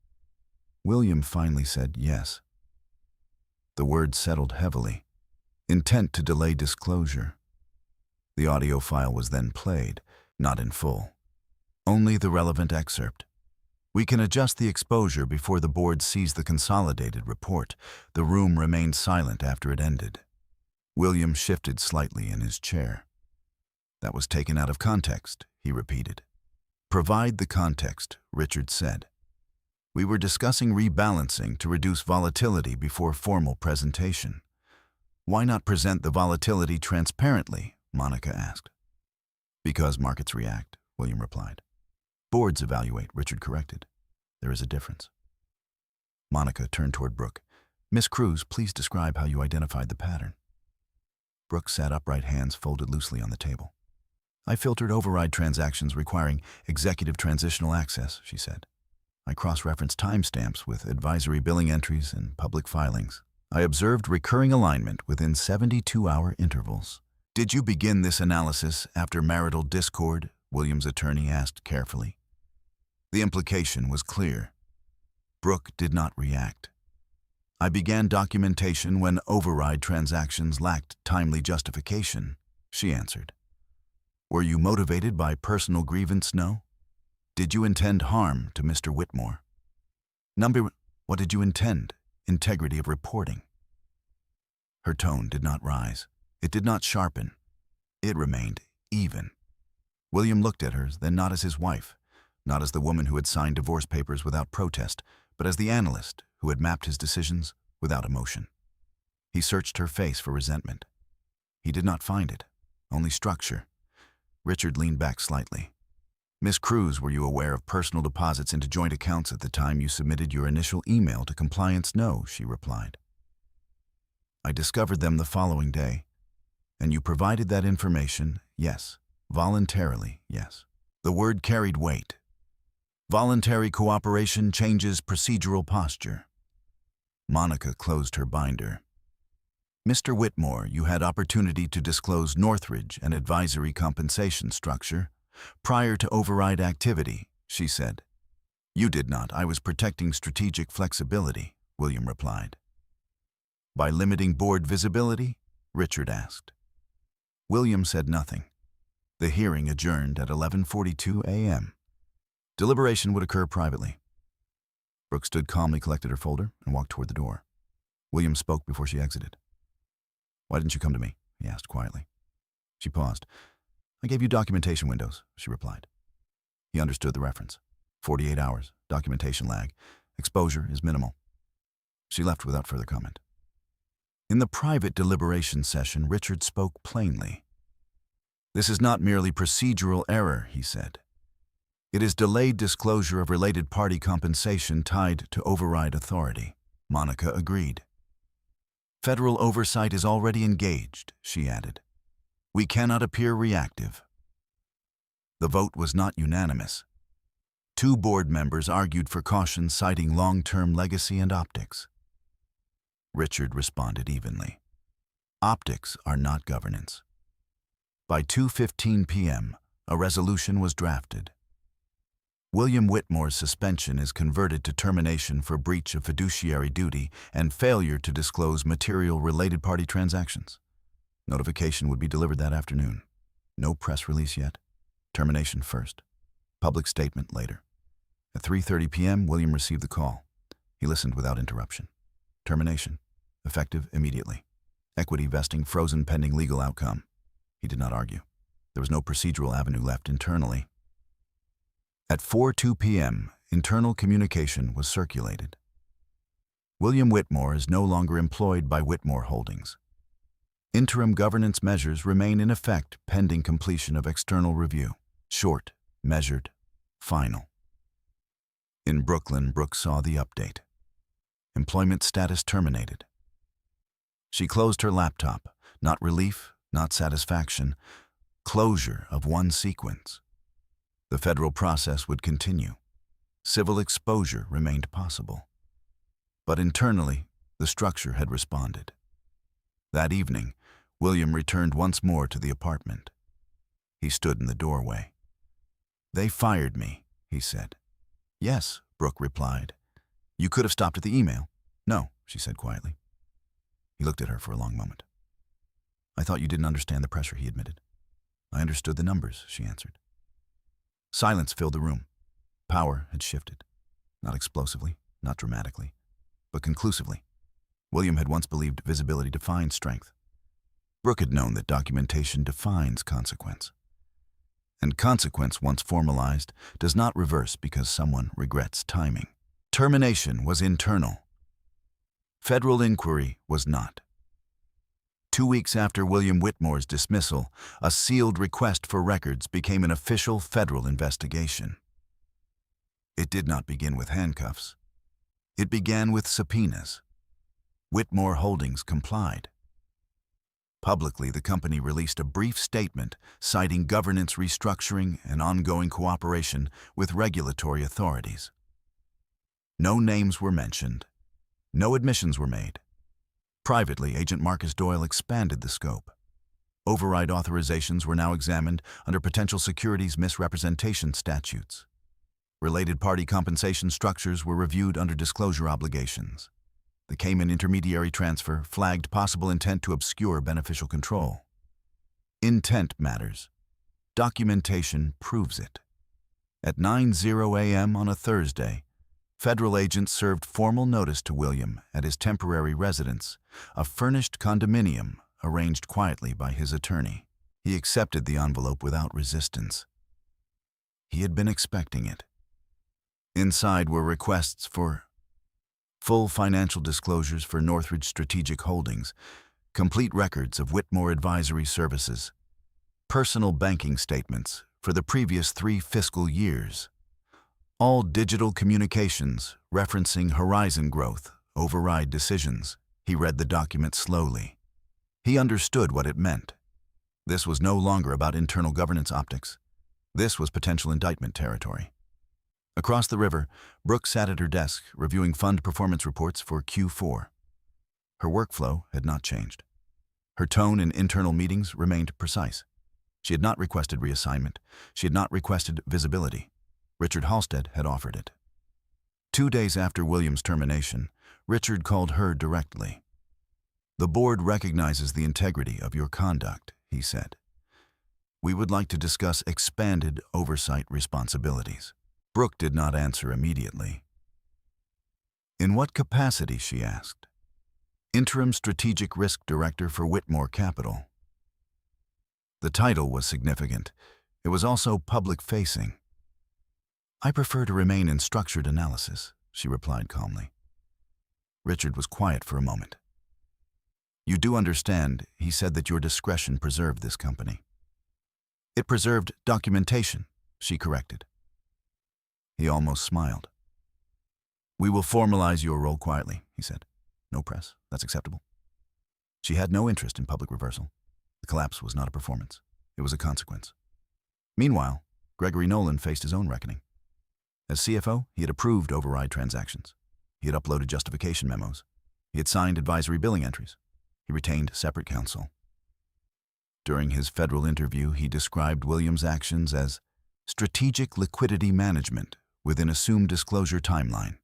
William finally said yes. The words settled heavily. Intent to delay disclosure. The audio file was then played, not in full. Only the relevant excerpt. We can adjust the exposure before the board sees the consolidated report. The room remained silent after it ended. William shifted slightly in his chair. That was taken out of context, he repeated. Provide the context, Richard said. We were discussing rebalancing to reduce volatility before formal presentation. Why not present the volatility transparently? Monica asked. Because markets react, William replied. Boards evaluate, Richard corrected. There is a difference. Monica turned toward Brooke. Miss Cruz, please describe how you identified the pattern. Brooke sat upright, hands folded loosely on the table. I filtered override transactions requiring executive transitional access, she said. I cross-referenced timestamps with advisory billing entries and public filings. I observed recurring alignment within 72-hour intervals. Did you begin this analysis after marital discord? William's attorney asked carefully. The implication was clear. Brooke did not react. I began documentation when override transactions lacked timely justification, she answered. Were you motivated by personal grievance? No. Did you intend harm to Mr. Whitmore? Number, what did you intend? Integrity of reporting. Her tone did not rise. It did not sharpen. It remained even. William looked at her, then not as his wife, not as the woman who had signed divorce papers without protest, but as the analyst who had mapped his decisions without emotion. He searched her face for resentment. He did not find it, only structure. Richard leaned back slightly. Miss Cruz, were you aware of personal deposits into joint accounts at the time you submitted your initial email to compliance? No, she replied. I discovered them the following day. And you provided that information? Yes. Voluntarily, yes. The word carried weight. Voluntary cooperation changes procedural posture. Monica closed her binder. Mr. Whitmore, you had opportunity to disclose Northridge and advisory compensation structure prior to override activity, she said. You did not. I was protecting strategic flexibility, William replied. By limiting board visibility? Richard asked. William said nothing. The hearing adjourned at 11:42 a.m. Deliberation would occur privately. Brooke stood calmly, collected her folder, and walked toward the door. William spoke before she exited. Why didn't you come to me? He asked quietly. She paused. I gave you documentation windows, she replied. He understood the reference. 48 hours, documentation lag. Exposure is minimal. She left without further comment. In the private deliberation session, Richard spoke plainly. This is not merely procedural error, he said. It is delayed disclosure of related party compensation tied to override authority. Monica agreed. Federal oversight is already engaged, she added. We cannot appear reactive. The vote was not unanimous. 2 board members argued for caution, citing long-term legacy and optics. Richard responded evenly. Optics are not governance. By 2:15 p.m., a resolution was drafted. William Whitmore's suspension is converted to termination for breach of fiduciary duty and failure to disclose material related party transactions. Notification would be delivered that afternoon. No press release yet. Termination first. Public statement later. At 3:30 p.m., William received the call. He listened without interruption. Termination. Effective immediately. Equity vesting frozen pending legal outcome. He did not argue. There was no procedural avenue left internally. At 4:02 p.m., internal communication was circulated. William Whitmore is no longer employed by Whitmore Holdings. Interim governance measures remain in effect pending completion of external review. Short, measured, final. In Brooklyn, Brooke saw the update. Employment status terminated. She closed her laptop. Not relief, not satisfaction. Closure of one sequence. The federal process would continue. Civil exposure remained possible. But internally, the structure had responded. That evening, William returned once more to the apartment. He stood in the doorway. "They fired me," he said. "Yes," Brooke replied. "You could have stopped at the email." "No," she said quietly. He looked at her for a long moment. "I thought you didn't understand the pressure," he admitted. "I understood the numbers," she answered. Silence filled the room. Power had shifted. Not explosively, not dramatically, but conclusively. William had once believed visibility defined strength. Brooke had known that documentation defines consequence. And consequence, once formalized, does not reverse because someone regrets timing. Termination was internal. Federal inquiry was not. 2 weeks after William Whitmore's dismissal, a sealed request for records became an official federal investigation. It did not begin with handcuffs. It began with subpoenas. Whitmore Holdings complied. Publicly, the company released a brief statement citing governance restructuring and ongoing cooperation with regulatory authorities. No names were mentioned. No admissions were made. Privately, Agent Marcus Doyle expanded the scope. Override authorizations were now examined under potential securities misrepresentation statutes. Related party compensation structures were reviewed under disclosure obligations. The Cayman intermediary transfer flagged possible intent to obscure beneficial control. Intent matters. Documentation proves it. At 9:00 a.m. on a Thursday, federal agents served formal notice to William at his temporary residence, a furnished condominium arranged quietly by his attorney. He accepted the envelope without resistance. He had been expecting it. Inside were requests for full financial disclosures for Northridge Strategic Holdings, complete records of Whitmore Advisory Services, personal banking statements for the previous 3 fiscal years, all digital communications referencing horizon growth, override decisions. He read the document slowly. He understood what it meant. This was no longer about internal governance optics. This was potential indictment territory. Across the river, Brooke sat at her desk reviewing fund performance reports for Q4. Her workflow had not changed. Her tone in internal meetings remained precise. She had not requested reassignment. She had not requested visibility. Richard Halstead had offered it. 2 days after William's termination, Richard called her directly. "The board recognizes the integrity of your conduct," he said. "We would like to discuss expanded oversight responsibilities." Brooke did not answer immediately. "In what capacity?" she asked. "Interim Strategic Risk Director for Whitmore Capital." The title was significant. It was also public-facing. "I prefer to remain in structured analysis," she replied calmly. Richard was quiet for a moment. "You do understand," he said, "that your discretion preserved this company." "It preserved documentation," she corrected. He almost smiled. "We will formalize your role quietly," he said. "No press. That's acceptable." She had no interest in public reversal. The collapse was not a performance. It was a consequence. Meanwhile, Gregory Nolan faced his own reckoning. As CFO, he had approved override transactions. He had uploaded justification memos. He had signed advisory billing entries. He retained separate counsel. During his federal interview, he described William's actions as Strategic liquidity management within assumed disclosure timeline.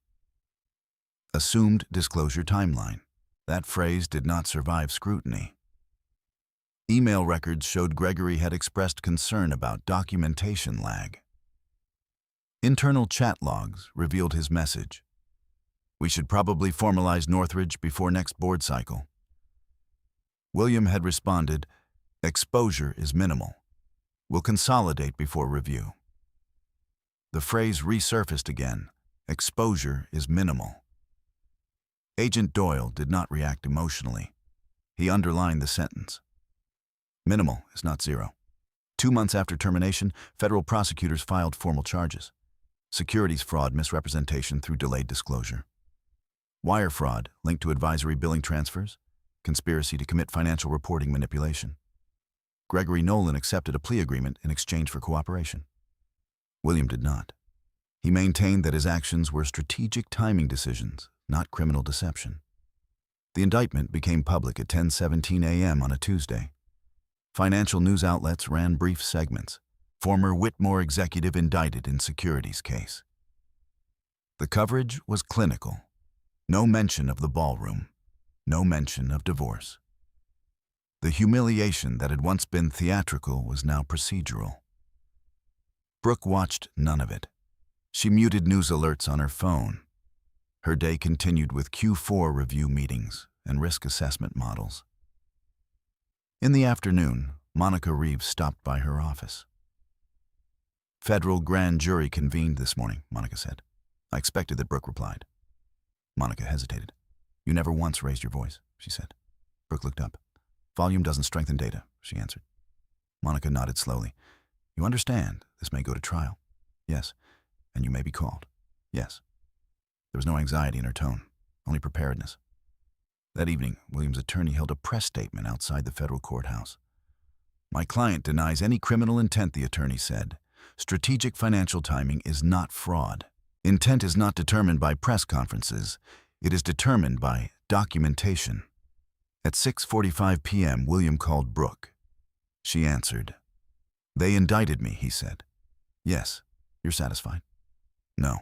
Assumed disclosure timeline. That phrase did not survive scrutiny. Email records showed Gregory had expressed concern about documentation lag. Internal chat logs revealed his message. We should probably formalize Northridge before next board cycle. William had responded, exposure is minimal. We'll consolidate before review. The phrase resurfaced again, exposure is minimal. Agent Doyle did not react emotionally. He underlined the sentence. Minimal is not zero. 2 months after termination, federal prosecutors filed formal charges. Securities fraud misrepresentation through delayed disclosure. Wire fraud linked to advisory billing transfers. Conspiracy to commit financial reporting manipulation. Gregory Nolan accepted a plea agreement in exchange for cooperation. William did not. He maintained that his actions were strategic timing decisions, not criminal deception. The indictment became public at 10:17 a.m. on a Tuesday. Financial news outlets ran brief segments. Former Whitmore executive indicted in securities case. The coverage was clinical. No mention of the ballroom. No mention of divorce. The humiliation that had once been theatrical was now procedural. Brooke watched none of it. She muted news alerts on her phone. Her day continued with Q4 review meetings and risk assessment models. In the afternoon, Monica Reeves stopped by her office. Federal grand jury convened this morning, Monica said. I expected that, Brooke replied. Monica hesitated. You never once raised your voice, she said. Brooke looked up. Volume doesn't strengthen data, she answered. Monica nodded slowly. You understand, this may go to trial. Yes. And you may be called. Yes. There was no anxiety in her tone, only preparedness. That evening, William's attorney held a press statement outside the federal courthouse. My client denies any criminal intent, the attorney said. Strategic financial timing is not fraud. Intent is not determined by press conferences. It is determined by documentation. At 6:45 p.m., William called Brooke. She answered. They indicted me, he said. Yes. You're satisfied? No.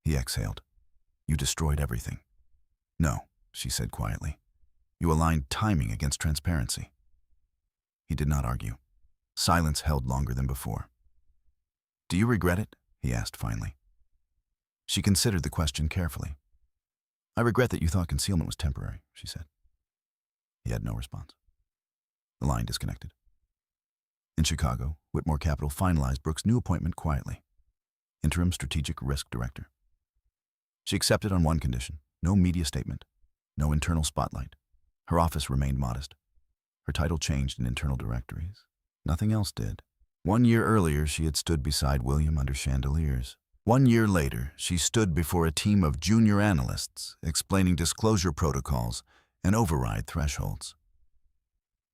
He exhaled. You destroyed everything. No, she said quietly. You aligned timing against transparency. He did not argue. Silence held longer than before. Do you regret it? He asked finally. She considered the question carefully. I regret that you thought concealment was temporary, she said. He had no response. The line disconnected. In Chicago, Whitmore Capital finalized Brooke's new appointment quietly. Interim Strategic Risk Director. She accepted on one condition, no media statement, no internal spotlight. Her office remained modest. Her title changed in internal directories. Nothing else did. 1 year earlier, she had stood beside William under chandeliers. 1 year later, she stood before a team of junior analysts explaining disclosure protocols and override thresholds.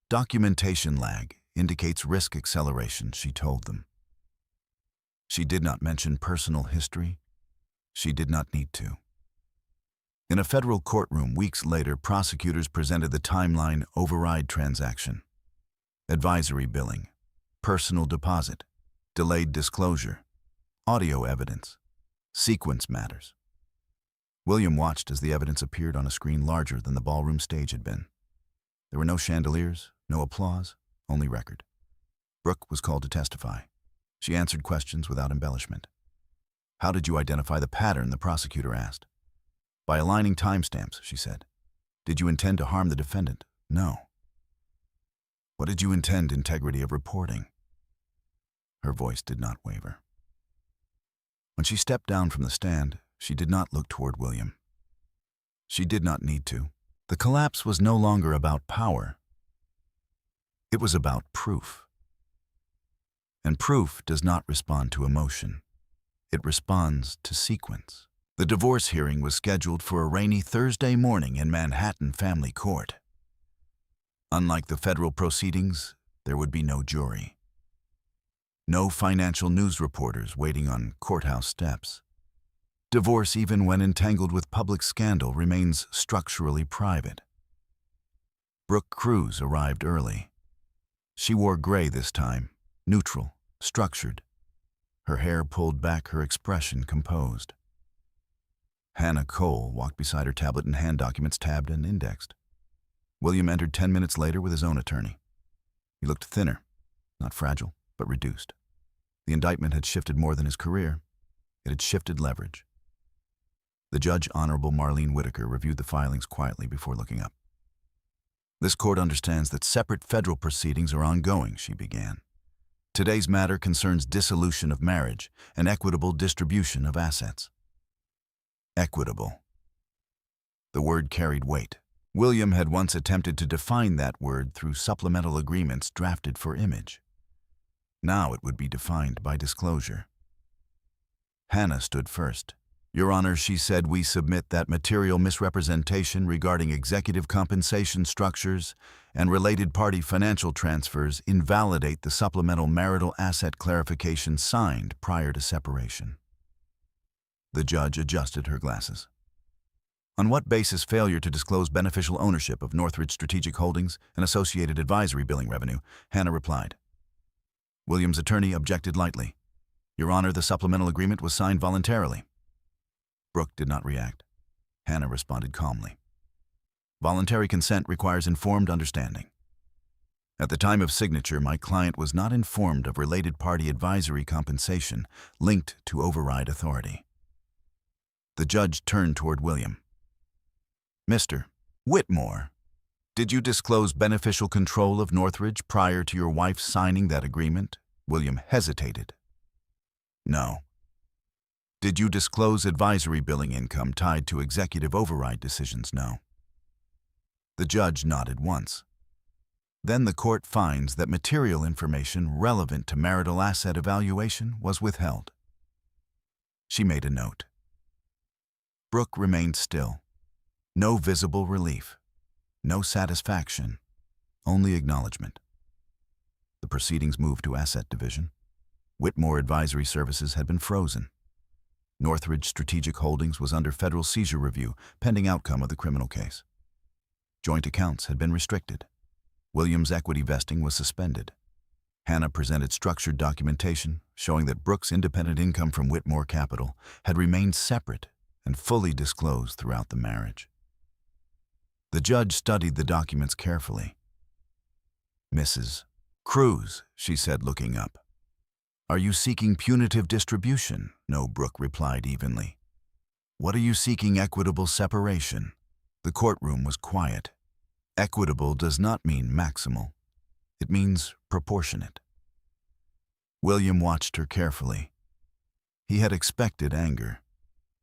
Documentation lag indicates risk acceleration, she told them. She did not mention personal history. She did not need to. In a federal courtroom weeks later, prosecutors presented the timeline override transaction, advisory billing, personal deposit, delayed disclosure, audio evidence, sequence matters. William watched as the evidence appeared on a screen larger than the ballroom stage had been. There were no chandeliers, no applause, only record. Brooke was called to testify. She answered questions without embellishment. How did you identify the pattern, the prosecutor asked. By aligning timestamps, she said. Did you intend to harm the defendant? No. What did you intend integrity of reporting? Her voice did not waver. When she stepped down from the stand, she did not look toward William. She did not need to. The collapse was no longer about power. It was about proof. And proof does not respond to emotion. It responds to sequence. The divorce hearing was scheduled for a rainy Thursday morning in Manhattan Family Court. Unlike the federal proceedings, there would be no jury. No financial news reporters waiting on courthouse steps. Divorce, even when entangled with public scandal, remains structurally private. Brooke Cruz arrived early. She wore gray this time, neutral, structured. her hair pulled back, her expression composed. Hannah Cole walked beside her tablet and hand documents tabbed and indexed. William entered 10 minutes later with his own attorney. He looked thinner, not fragile, but reduced. The indictment had shifted more than his career. It had shifted leverage. The judge, Honorable Marlene Whitaker, reviewed the filings quietly before looking up. This court understands that separate federal proceedings are ongoing, she began. Today's matter concerns dissolution of marriage and equitable distribution of assets. Equitable. The word carried weight. William had once attempted to define that word through supplemental agreements drafted for image. Now it would be defined by disclosure. Hannah stood first. Your Honor, she said, we submit that material misrepresentation regarding executive compensation structures and related party financial transfers invalidate the supplemental marital asset clarification signed prior to separation. The judge adjusted her glasses. On what basis failure to disclose beneficial ownership of Northridge Strategic Holdings and associated advisory billing revenue? Hannah replied. William's attorney objected lightly. Your Honor, the supplemental agreement was signed voluntarily. Brooke did not react. Hannah responded calmly. Voluntary consent requires informed understanding. At the time of signature, my client was not informed of related party advisory compensation linked to override authority. The judge turned toward William. Mr. Whitmore, did you disclose beneficial control of Northridge prior to your wife signing that agreement? William hesitated. No. Did you disclose advisory billing income tied to executive override decisions? No. The judge nodded once. Then the court finds that material information relevant to marital asset evaluation was withheld. She made a note. Brooke remained still. No visible relief. No satisfaction. Only acknowledgement. The proceedings moved to Asset Division. Whitmore Advisory Services had been frozen. Northridge Strategic Holdings was under federal seizure review pending outcome of the criminal case. Joint accounts had been restricted. William's equity vesting was suspended. Hannah presented structured documentation showing that Brooke's independent income from Whitmore Capital had remained separate and fully disclosed throughout the marriage. The judge studied the documents carefully. Mrs. Cruz, she said, looking up. Are you seeking punitive distribution? No, Brooke replied evenly. What are you seeking? Equitable separation. The courtroom was quiet. Equitable does not mean maximal. It means proportionate. William watched her carefully. He had expected anger,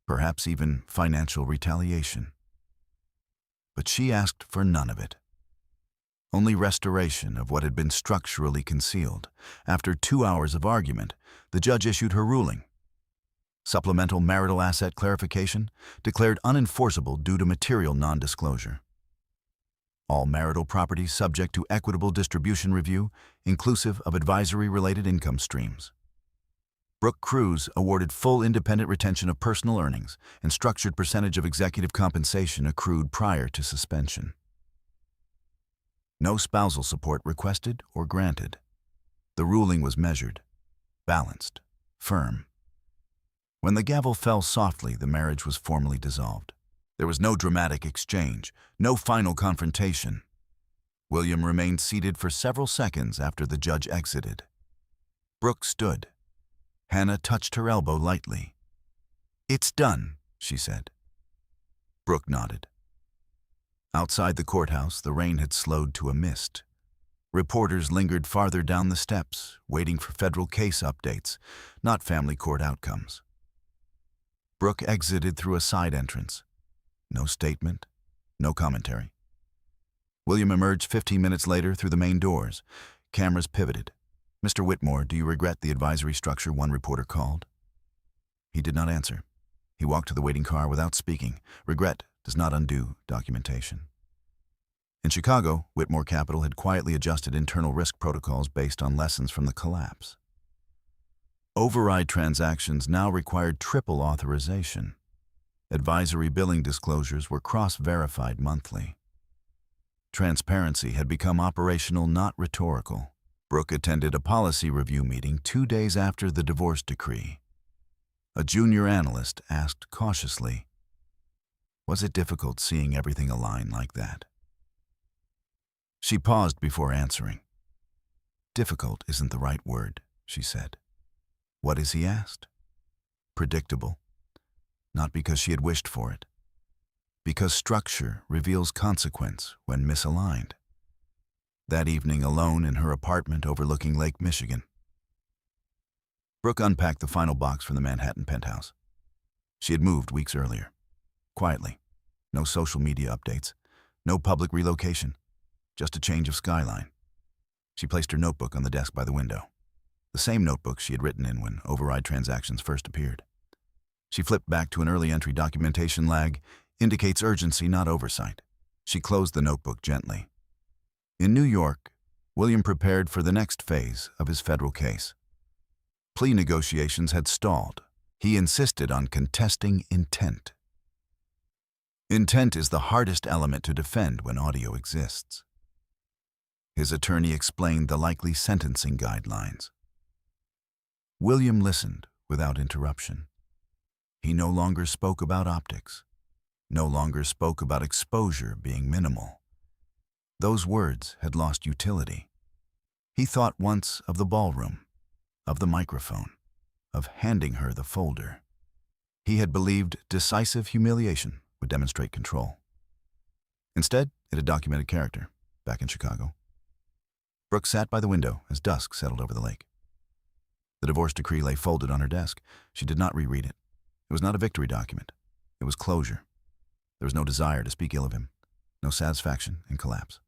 perhaps even financial retaliation. But she asked for none of it. Only restoration of what had been structurally concealed. After 2 hours of argument, the judge issued her ruling. Supplemental marital asset clarification declared unenforceable due to material non-disclosure. All marital properties subject to equitable distribution review, inclusive of advisory-related income streams. Brooke Cruz awarded full independent retention of personal earnings and structured percentage of executive compensation accrued prior to suspension. No spousal support requested or granted. The ruling was measured, balanced, firm. When the gavel fell softly, the marriage was formally dissolved. There was no dramatic exchange, no final confrontation. William remained seated for several seconds after the judge exited. Brooke stood. Hannah touched her elbow lightly. It's done, she said. Brooke nodded. Outside the courthouse, the rain had slowed to a mist. Reporters lingered farther down the steps, waiting for federal case updates, not family court outcomes. Brooke exited through a side entrance. No statement, no commentary. William emerged 15 minutes later through the main doors. Cameras pivoted. Mr. Whitmore, do you regret the advisory structure? One reporter called. He did not answer. He walked to the waiting car without speaking. Regret does not undo documentation. In Chicago, Whitmore Capital had quietly adjusted internal risk protocols based on lessons from the collapse. Override transactions now required triple authorization. Advisory billing disclosures were cross-verified monthly. Transparency had become operational, not rhetorical. Brooke attended a policy review meeting 2 days after the divorce decree. A junior analyst asked cautiously, "Was it difficult seeing everything align like that?" She paused before answering. "Difficult isn't the right word," she said. "What is?" he asked. "Predictable. Not because she had wished for it. Because structure reveals consequence when misaligned." That evening, alone in her apartment overlooking Lake Michigan, Brooke unpacked the final box from the Manhattan penthouse. She had moved weeks earlier. Quietly. No social media updates. No public relocation. Just a change of skyline. She placed her notebook on the desk by the window. The same notebook she had written in when override transactions first appeared. She flipped back to an early entry. Documentation lag indicates urgency, not oversight. She closed the notebook gently. In New York, William prepared for the next phase of his federal case. Plea negotiations had stalled. He insisted on contesting intent. Intent is the hardest element to defend when audio exists. His attorney explained the likely sentencing guidelines. William listened without interruption. He no longer spoke about optics, no longer spoke about exposure being minimal. Those words had lost utility. He thought once of the ballroom, of the microphone, of handing her the folder. He had believed decisive humiliation would demonstrate control. Instead, it had documented character, back in Chicago. Brooke sat by the window as dusk settled over the lake. The divorce decree lay folded on her desk. She did not reread it. It was not a victory document. It was closure. There was no desire to speak ill of him, no satisfaction in collapse.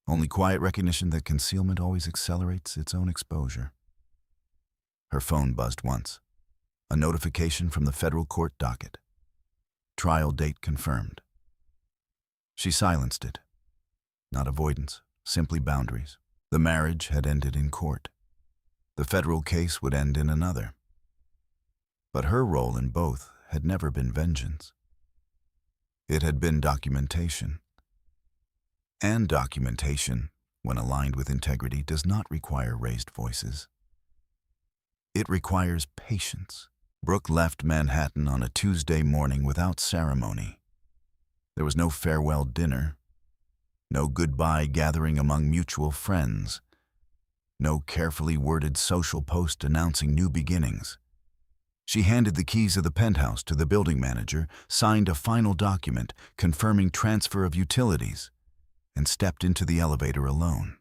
Only quiet recognition that concealment always accelerates its own exposure. Her phone buzzed once. A notification from the federal court docket. Trial date confirmed. She silenced it. Not avoidance, simply boundaries. The marriage had ended in court. The federal case would end in another. But her role in both had never been vengeance. It had been documentation. And documentation, when aligned with integrity, does not require raised voices. It requires patience. Brooke left Manhattan on a Tuesday morning without ceremony. There was no farewell dinner, no goodbye gathering among mutual friends, no carefully worded social post announcing new beginnings. She handed the keys of the penthouse to the building manager, signed a final document confirming transfer of utilities, and stepped into the elevator alone.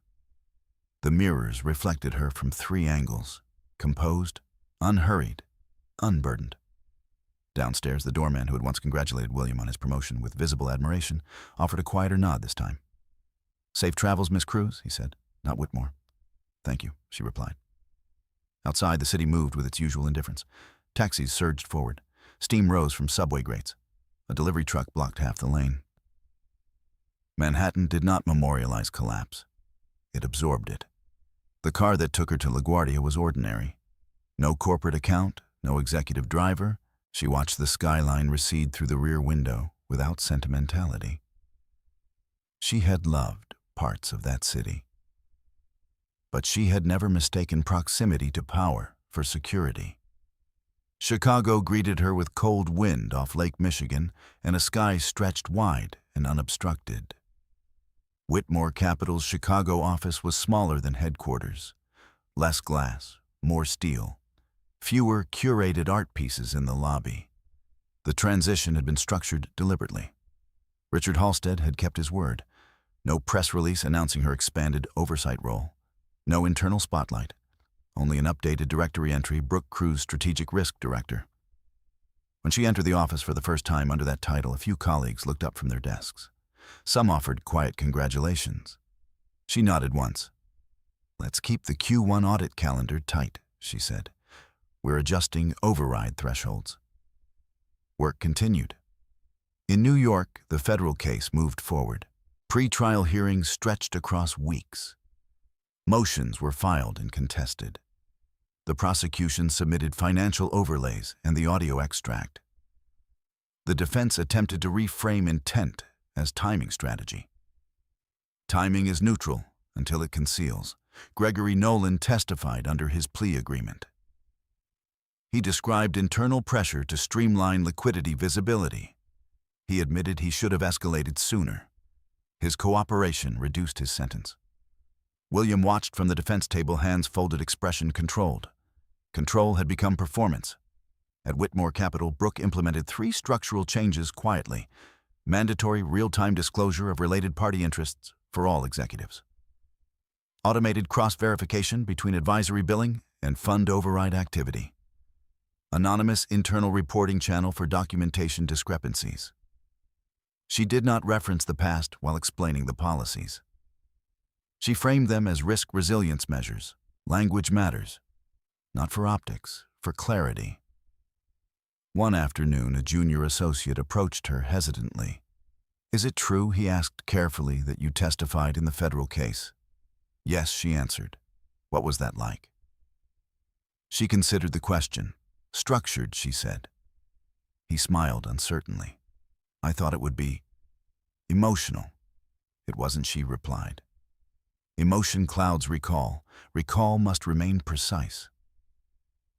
The mirrors reflected her from 3 angles, composed, unhurried, unburdened. Downstairs, the doorman who had once congratulated William on his promotion with visible admiration offered a quieter nod this time. "Safe travels, Miss Cruz," he said, not Whitmore. "Thank you," she replied. Outside, the city moved with its usual indifference. Taxis surged forward. Steam rose from subway grates. A delivery truck blocked half the lane. Manhattan did not memorialize collapse. It absorbed it. The car that took her to LaGuardia was ordinary. No corporate account, no executive driver. She watched the skyline recede through the rear window without sentimentality. She had loved parts of that city. But she had never mistaken proximity to power for security. Chicago greeted her with cold wind off Lake Michigan and a sky stretched wide and unobstructed. Whitmore Capital's Chicago office was smaller than headquarters. Less glass, more steel, fewer curated art pieces in the lobby. The transition had been structured deliberately. Richard Halstead had kept his word. No press release announcing her expanded oversight role. No internal spotlight. Only an updated directory entry, Brooke Cruz, Strategic Risk Director. When she entered the office for the first time under that title, a few colleagues looked up from their desks. Some offered quiet congratulations. She nodded once. "Let's keep the Q1 audit calendar tight," she said. "We're adjusting override thresholds." Work continued. In New York, the federal case moved forward. Pre-trial hearings stretched across weeks. Motions were filed and contested. The prosecution submitted financial overlays and the audio extract. The defense attempted to reframe intent as timing strategy. Timing is neutral until it conceals. Gregory Nolan testified under his plea agreement. He described internal pressure to streamline liquidity visibility. He admitted he should have escalated sooner. His cooperation reduced his sentence. William watched from the defense table, hands folded, expression controlled. Control had become performance. At Whitmore Capital, Brooke implemented 3 structural changes quietly: mandatory real-time disclosure of related party interests for all executives, automated cross-verification between advisory billing and fund override activity, anonymous internal reporting channel for documentation discrepancies. She did not reference the past while explaining the policies. She framed them as risk resilience measures. Language matters, not for optics, for clarity. One afternoon, a junior associate approached her hesitantly. "Is it true," he asked carefully, "that you testified in the federal case?" "Yes," she answered. "What was that like?" She considered the question. "Structured," she said. He smiled uncertainly. "I thought it would be emotional." "It wasn't," she replied. Emotion clouds recall. Recall must remain precise.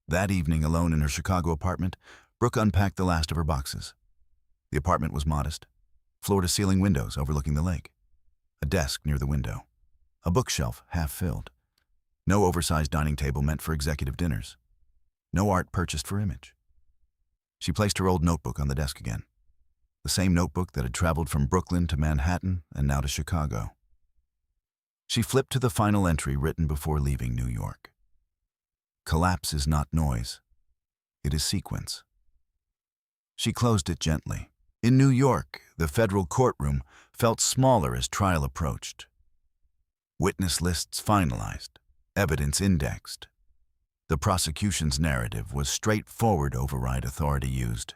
That evening, alone in her Chicago apartment, Brooke unpacked the last of her boxes. The apartment was modest. Floor-to-ceiling windows overlooking the lake. A desk near the window. A bookshelf half filled. No oversized dining table meant for executive dinners. No art purchased for image. She placed her old notebook on the desk again. The same notebook that had traveled from Brooklyn to Manhattan and now to Chicago. She flipped to the final entry written before leaving New York. Collapse is not noise. It is sequence. She closed it gently. In New York, the federal courtroom felt smaller as trial approached. Witness lists finalized, evidence indexed. The prosecution's narrative was straightforward: override authority used.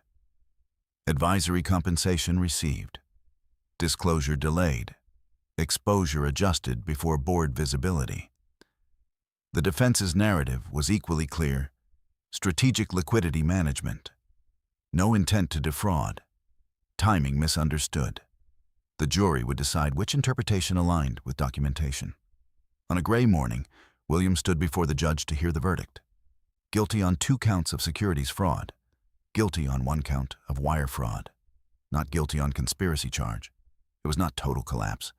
Advisory compensation received. Disclosure delayed. Exposure adjusted before board visibility. The defense's narrative was equally clear: strategic liquidity management. No intent to defraud. Timing misunderstood. The jury would decide which interpretation aligned with documentation. On a gray morning, William stood before the judge to hear the verdict. Guilty on 2 counts of securities fraud. Guilty on 1 count of wire fraud. Not guilty on conspiracy charge. It was not total collapse,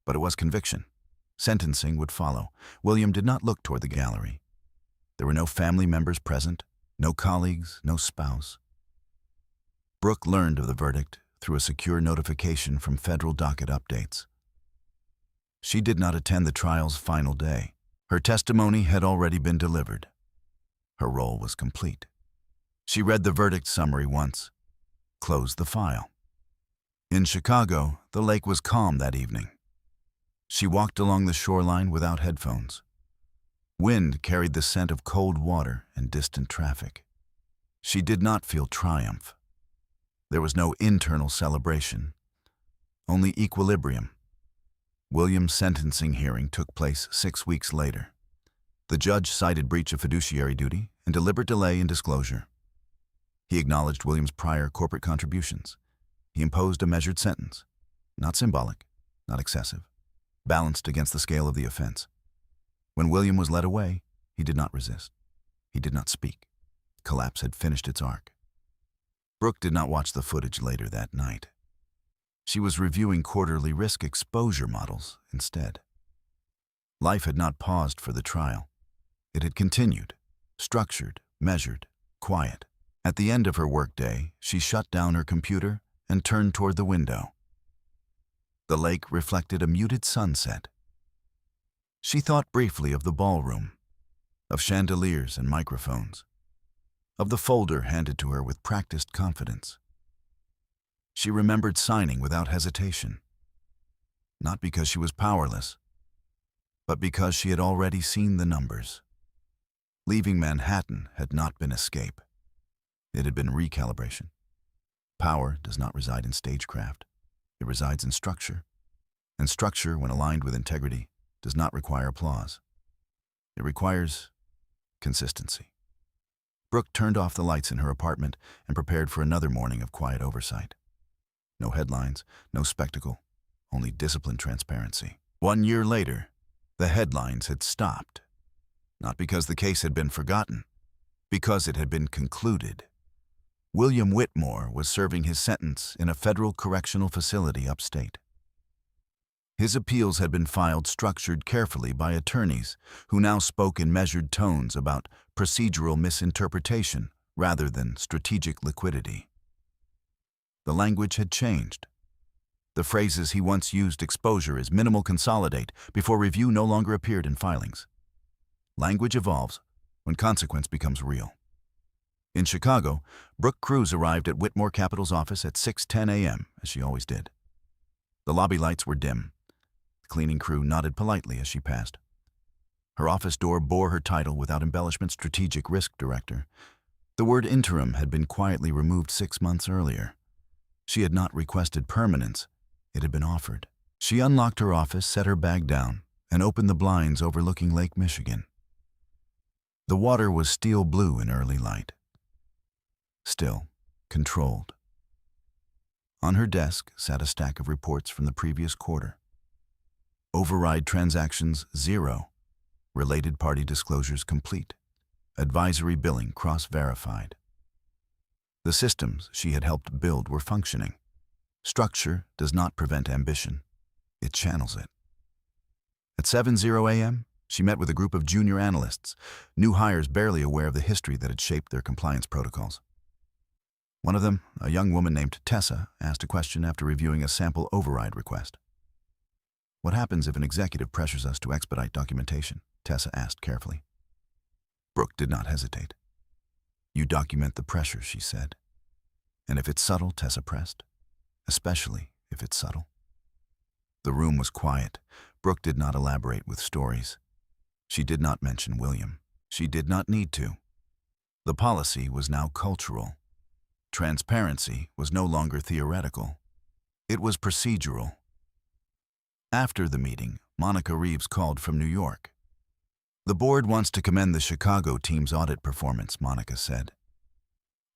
but it was conviction. Sentencing would follow. William did not look toward the gallery. There were no family members present, no colleagues, no spouse. Brooke learned of the verdict through a secure notification from federal docket updates. She did not attend the trial's final day. Her testimony had already been delivered. Her role was complete. She read the verdict summary once, closed the file. In Chicago, the lake was calm that evening. She walked along the shoreline without headphones. Wind carried the scent of cold water and distant traffic. She did not feel triumph. There was no internal celebration, only equilibrium. William's sentencing hearing took place 6 weeks later. The judge cited breach of fiduciary duty and deliberate delay in disclosure. He acknowledged William's prior corporate contributions. He imposed a measured sentence, not symbolic, not excessive, balanced against the scale of the offense. When William was led away, he did not resist. He did not speak. Collapse had finished its arc. Brooke did not watch the footage later that night. She was reviewing quarterly risk exposure models instead. Life had not paused for the trial. It had continued, structured, measured, quiet. At the end of her workday, she shut down her computer and turned toward the window. The lake reflected a muted sunset. She thought briefly of the ballroom, of chandeliers and microphones, of the folder handed to her with practiced confidence. She remembered signing without hesitation, not because she was powerless, but because she had already seen the numbers. Leaving Manhattan had not been escape. It had been recalibration. Power does not reside in stagecraft. It resides in structure. And structure, when aligned with integrity, does not require applause. It requires consistency. Brooke turned off the lights in her apartment and prepared for another morning of quiet oversight. No headlines, no spectacle, only disciplined transparency. 1 year later, The headlines had stopped, not because the case had been forgotten, because it had been concluded. William Whitmore was serving his sentence in a federal correctional facility upstate. His appeals had been filed structured carefully by attorneys who now spoke in measured tones about procedural misinterpretation rather than strategic liquidity. The language had changed. The phrases he once used, exposure is minimal, consolidate, before review, no longer appeared in filings. Language evolves when consequence becomes real. In Chicago, Brooke Cruz arrived at Whitmore Capital's office at 6:10 a.m., as she always did. The lobby lights were dim. The cleaning crew nodded politely as she passed. Her office door bore her title without embellishment, Strategic Risk Director. The word interim had been quietly removed 6 months earlier. She had not requested permanence. It had been offered. She unlocked her office, set her bag down, and opened the blinds overlooking Lake Michigan. The water was steel blue in early light. Still, controlled. On her desk sat a stack of reports from the previous quarter. Override transactions 0. Related party disclosures complete. Advisory billing cross-verified. The systems she had helped build were functioning. Structure does not prevent ambition. It channels it. At 7:00 a.m., she met with a group of junior analysts, new hires barely aware of the history that had shaped their compliance protocols. One of them, a young woman named Tessa, asked a question after reviewing a sample override request. "What happens if an executive pressures us to expedite documentation?" Tessa asked carefully. Brooke did not hesitate. "You document the pressure," she said. "And if it's subtle," Tessa pressed. "Especially if it's subtle." The room was quiet. Brooke did not elaborate with stories. She did not mention William. She did not need to. The policy was now cultural. Transparency was no longer theoretical. It was procedural. After the meeting, Monica Reeves called from New York. "The board wants to commend the Chicago team's audit performance," Monica said.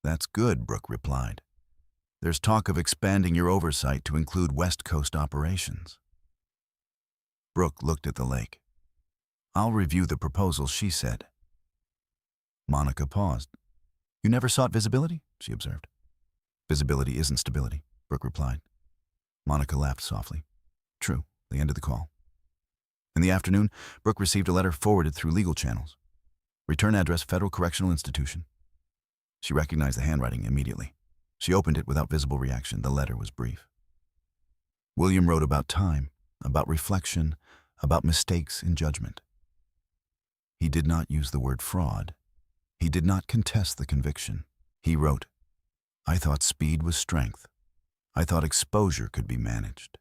"That's good," Brooke replied. "There's talk of expanding your oversight to include West Coast operations." Brooke looked at the lake. "I'll review the proposal," she said. Monica paused. "You never sought visibility?" she observed. "Visibility isn't stability," Brooke replied. Monica laughed softly. "True." They ended the call. In the afternoon, Brooke received a letter forwarded through legal channels. Return address, Federal Correctional Institution. She recognized the handwriting immediately. She opened it without visible reaction. The letter was brief. William wrote about time, about reflection, about mistakes in judgment. He did not use the word fraud. He did not contest the conviction. He wrote, "I thought speed was strength. I thought exposure could be managed.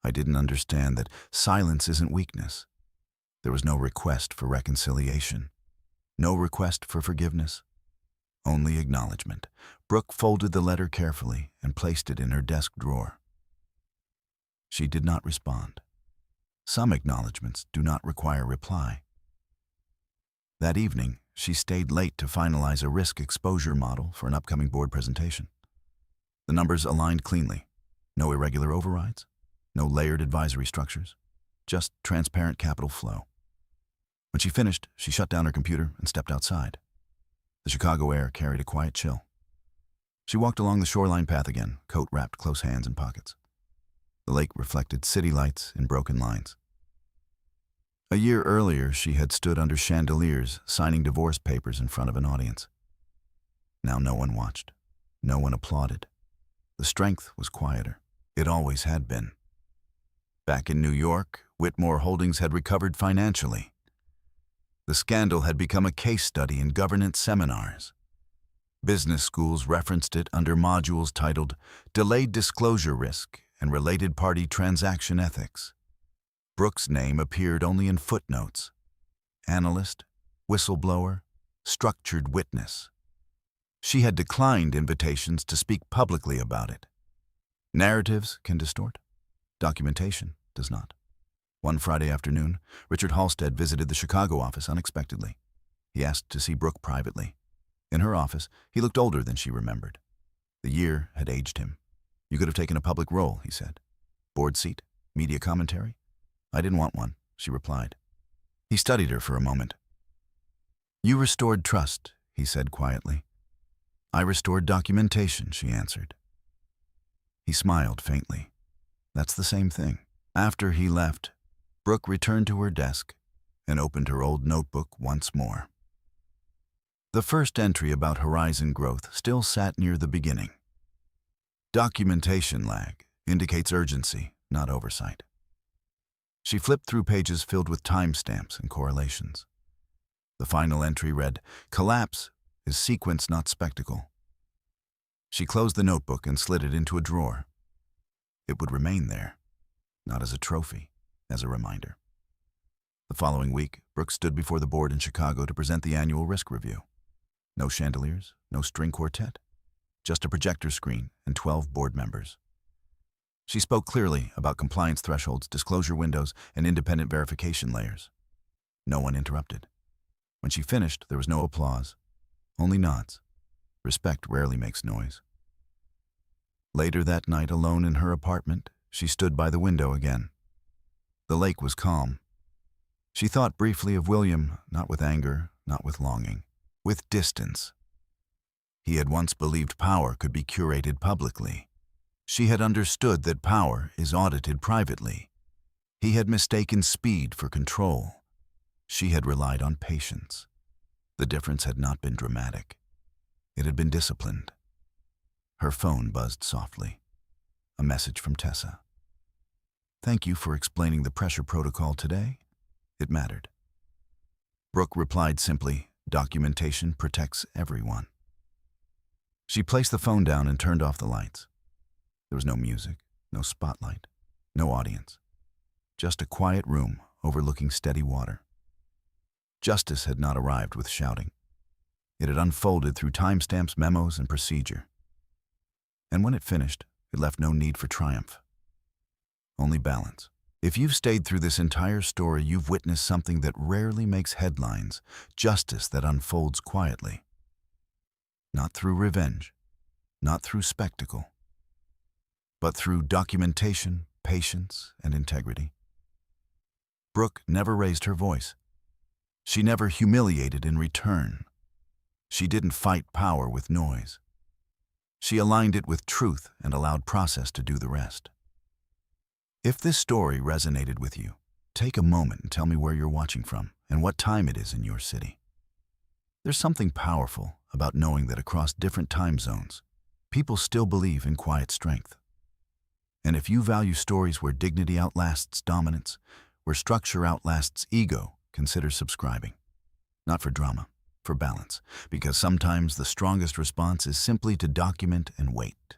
I didn't understand that silence isn't weakness." There was no request for reconciliation, no request for forgiveness, only acknowledgement. Brooke folded the letter carefully and placed it in her desk drawer. She did not respond. Some acknowledgments do not require reply. That evening, she stayed late to finalize a risk exposure model for an upcoming board presentation. The numbers aligned cleanly. No irregular overrides, no layered advisory structures, just transparent capital flow. When she finished, she shut down her computer and stepped outside. The Chicago air carried a quiet chill. She walked along the shoreline path again, coat wrapped close hands in pockets. The lake reflected city lights in broken lines. A year earlier, she had stood under chandeliers, signing divorce papers in front of an audience. Now no one watched. No one applauded. The strength was quieter. It always had been. Back in New York, Whitmore Holdings had recovered financially. The scandal had become a case study in governance seminars. Business schools referenced it under modules titled Delayed Disclosure Risk and Related Party Transaction Ethics. Brooke's name appeared only in footnotes. Analyst, whistleblower, structured witness. She had declined invitations to speak publicly about it. Narratives can distort. Documentation does not. One Friday afternoon, Richard Halstead visited the Chicago office unexpectedly. He asked to see Brooke privately. In her office, he looked older than she remembered. The year had aged him. "You could have taken a public role," he said. "Board seat? Media commentary? I didn't want one. she replied. He studied her for a moment. You restored trust, he said quietly. I restored documentation, she answered. He smiled faintly. That's the same thing. After he left, Brooke returned to her desk and opened her old notebook once more. The first entry about horizon growth still sat near the beginning. Documentation lag indicates urgency, not oversight. She flipped through pages filled with timestamps and correlations. The final entry read, Collapse is sequence, not spectacle. She closed the notebook and slid it into a drawer. It would remain there, not as a trophy, as a reminder. The following week, Brooke stood before the board in Chicago to present the annual risk review. No chandeliers, no string quartet, just a projector screen and 12 board members. She spoke clearly about compliance thresholds, disclosure windows, and independent verification layers. No one interrupted. When she finished, there was no applause, only nods. Respect rarely makes noise. Later that night, alone in her apartment, she stood by the window again. The lake was calm. She thought briefly of William, not with anger, not with longing, with distance. He had once believed power could be curated publicly. She had understood that power is audited privately. He had mistaken speed for control. She had relied on patience. The difference had not been dramatic. It had been disciplined. Her phone buzzed softly. A message from Tessa. Thank you for explaining the pressure protocol today. It mattered. Brooke replied simply, documentation protects everyone. She placed the phone down and turned off the lights. There was no music, no spotlight, no audience. Just a quiet room overlooking steady water. Justice had not arrived with shouting. It had unfolded through timestamps, memos, and procedure. And when it finished, it left no need for triumph. Only balance. If you've stayed through this entire story, you've witnessed something that rarely makes headlines, justice that unfolds quietly. Not through revenge, not through spectacle, but through documentation, patience, and integrity. Brooke never raised her voice. She never humiliated in return. She didn't fight power with noise. She aligned it with truth and allowed process to do the rest. If this story resonated with you, take a moment and tell me where you're watching from and what time it is in your city. There's something powerful about knowing that across different time zones, people still believe in quiet strength. And if you value stories where dignity outlasts dominance, where structure outlasts ego, consider subscribing. Not for drama, for balance, because sometimes the strongest response is simply to document and wait.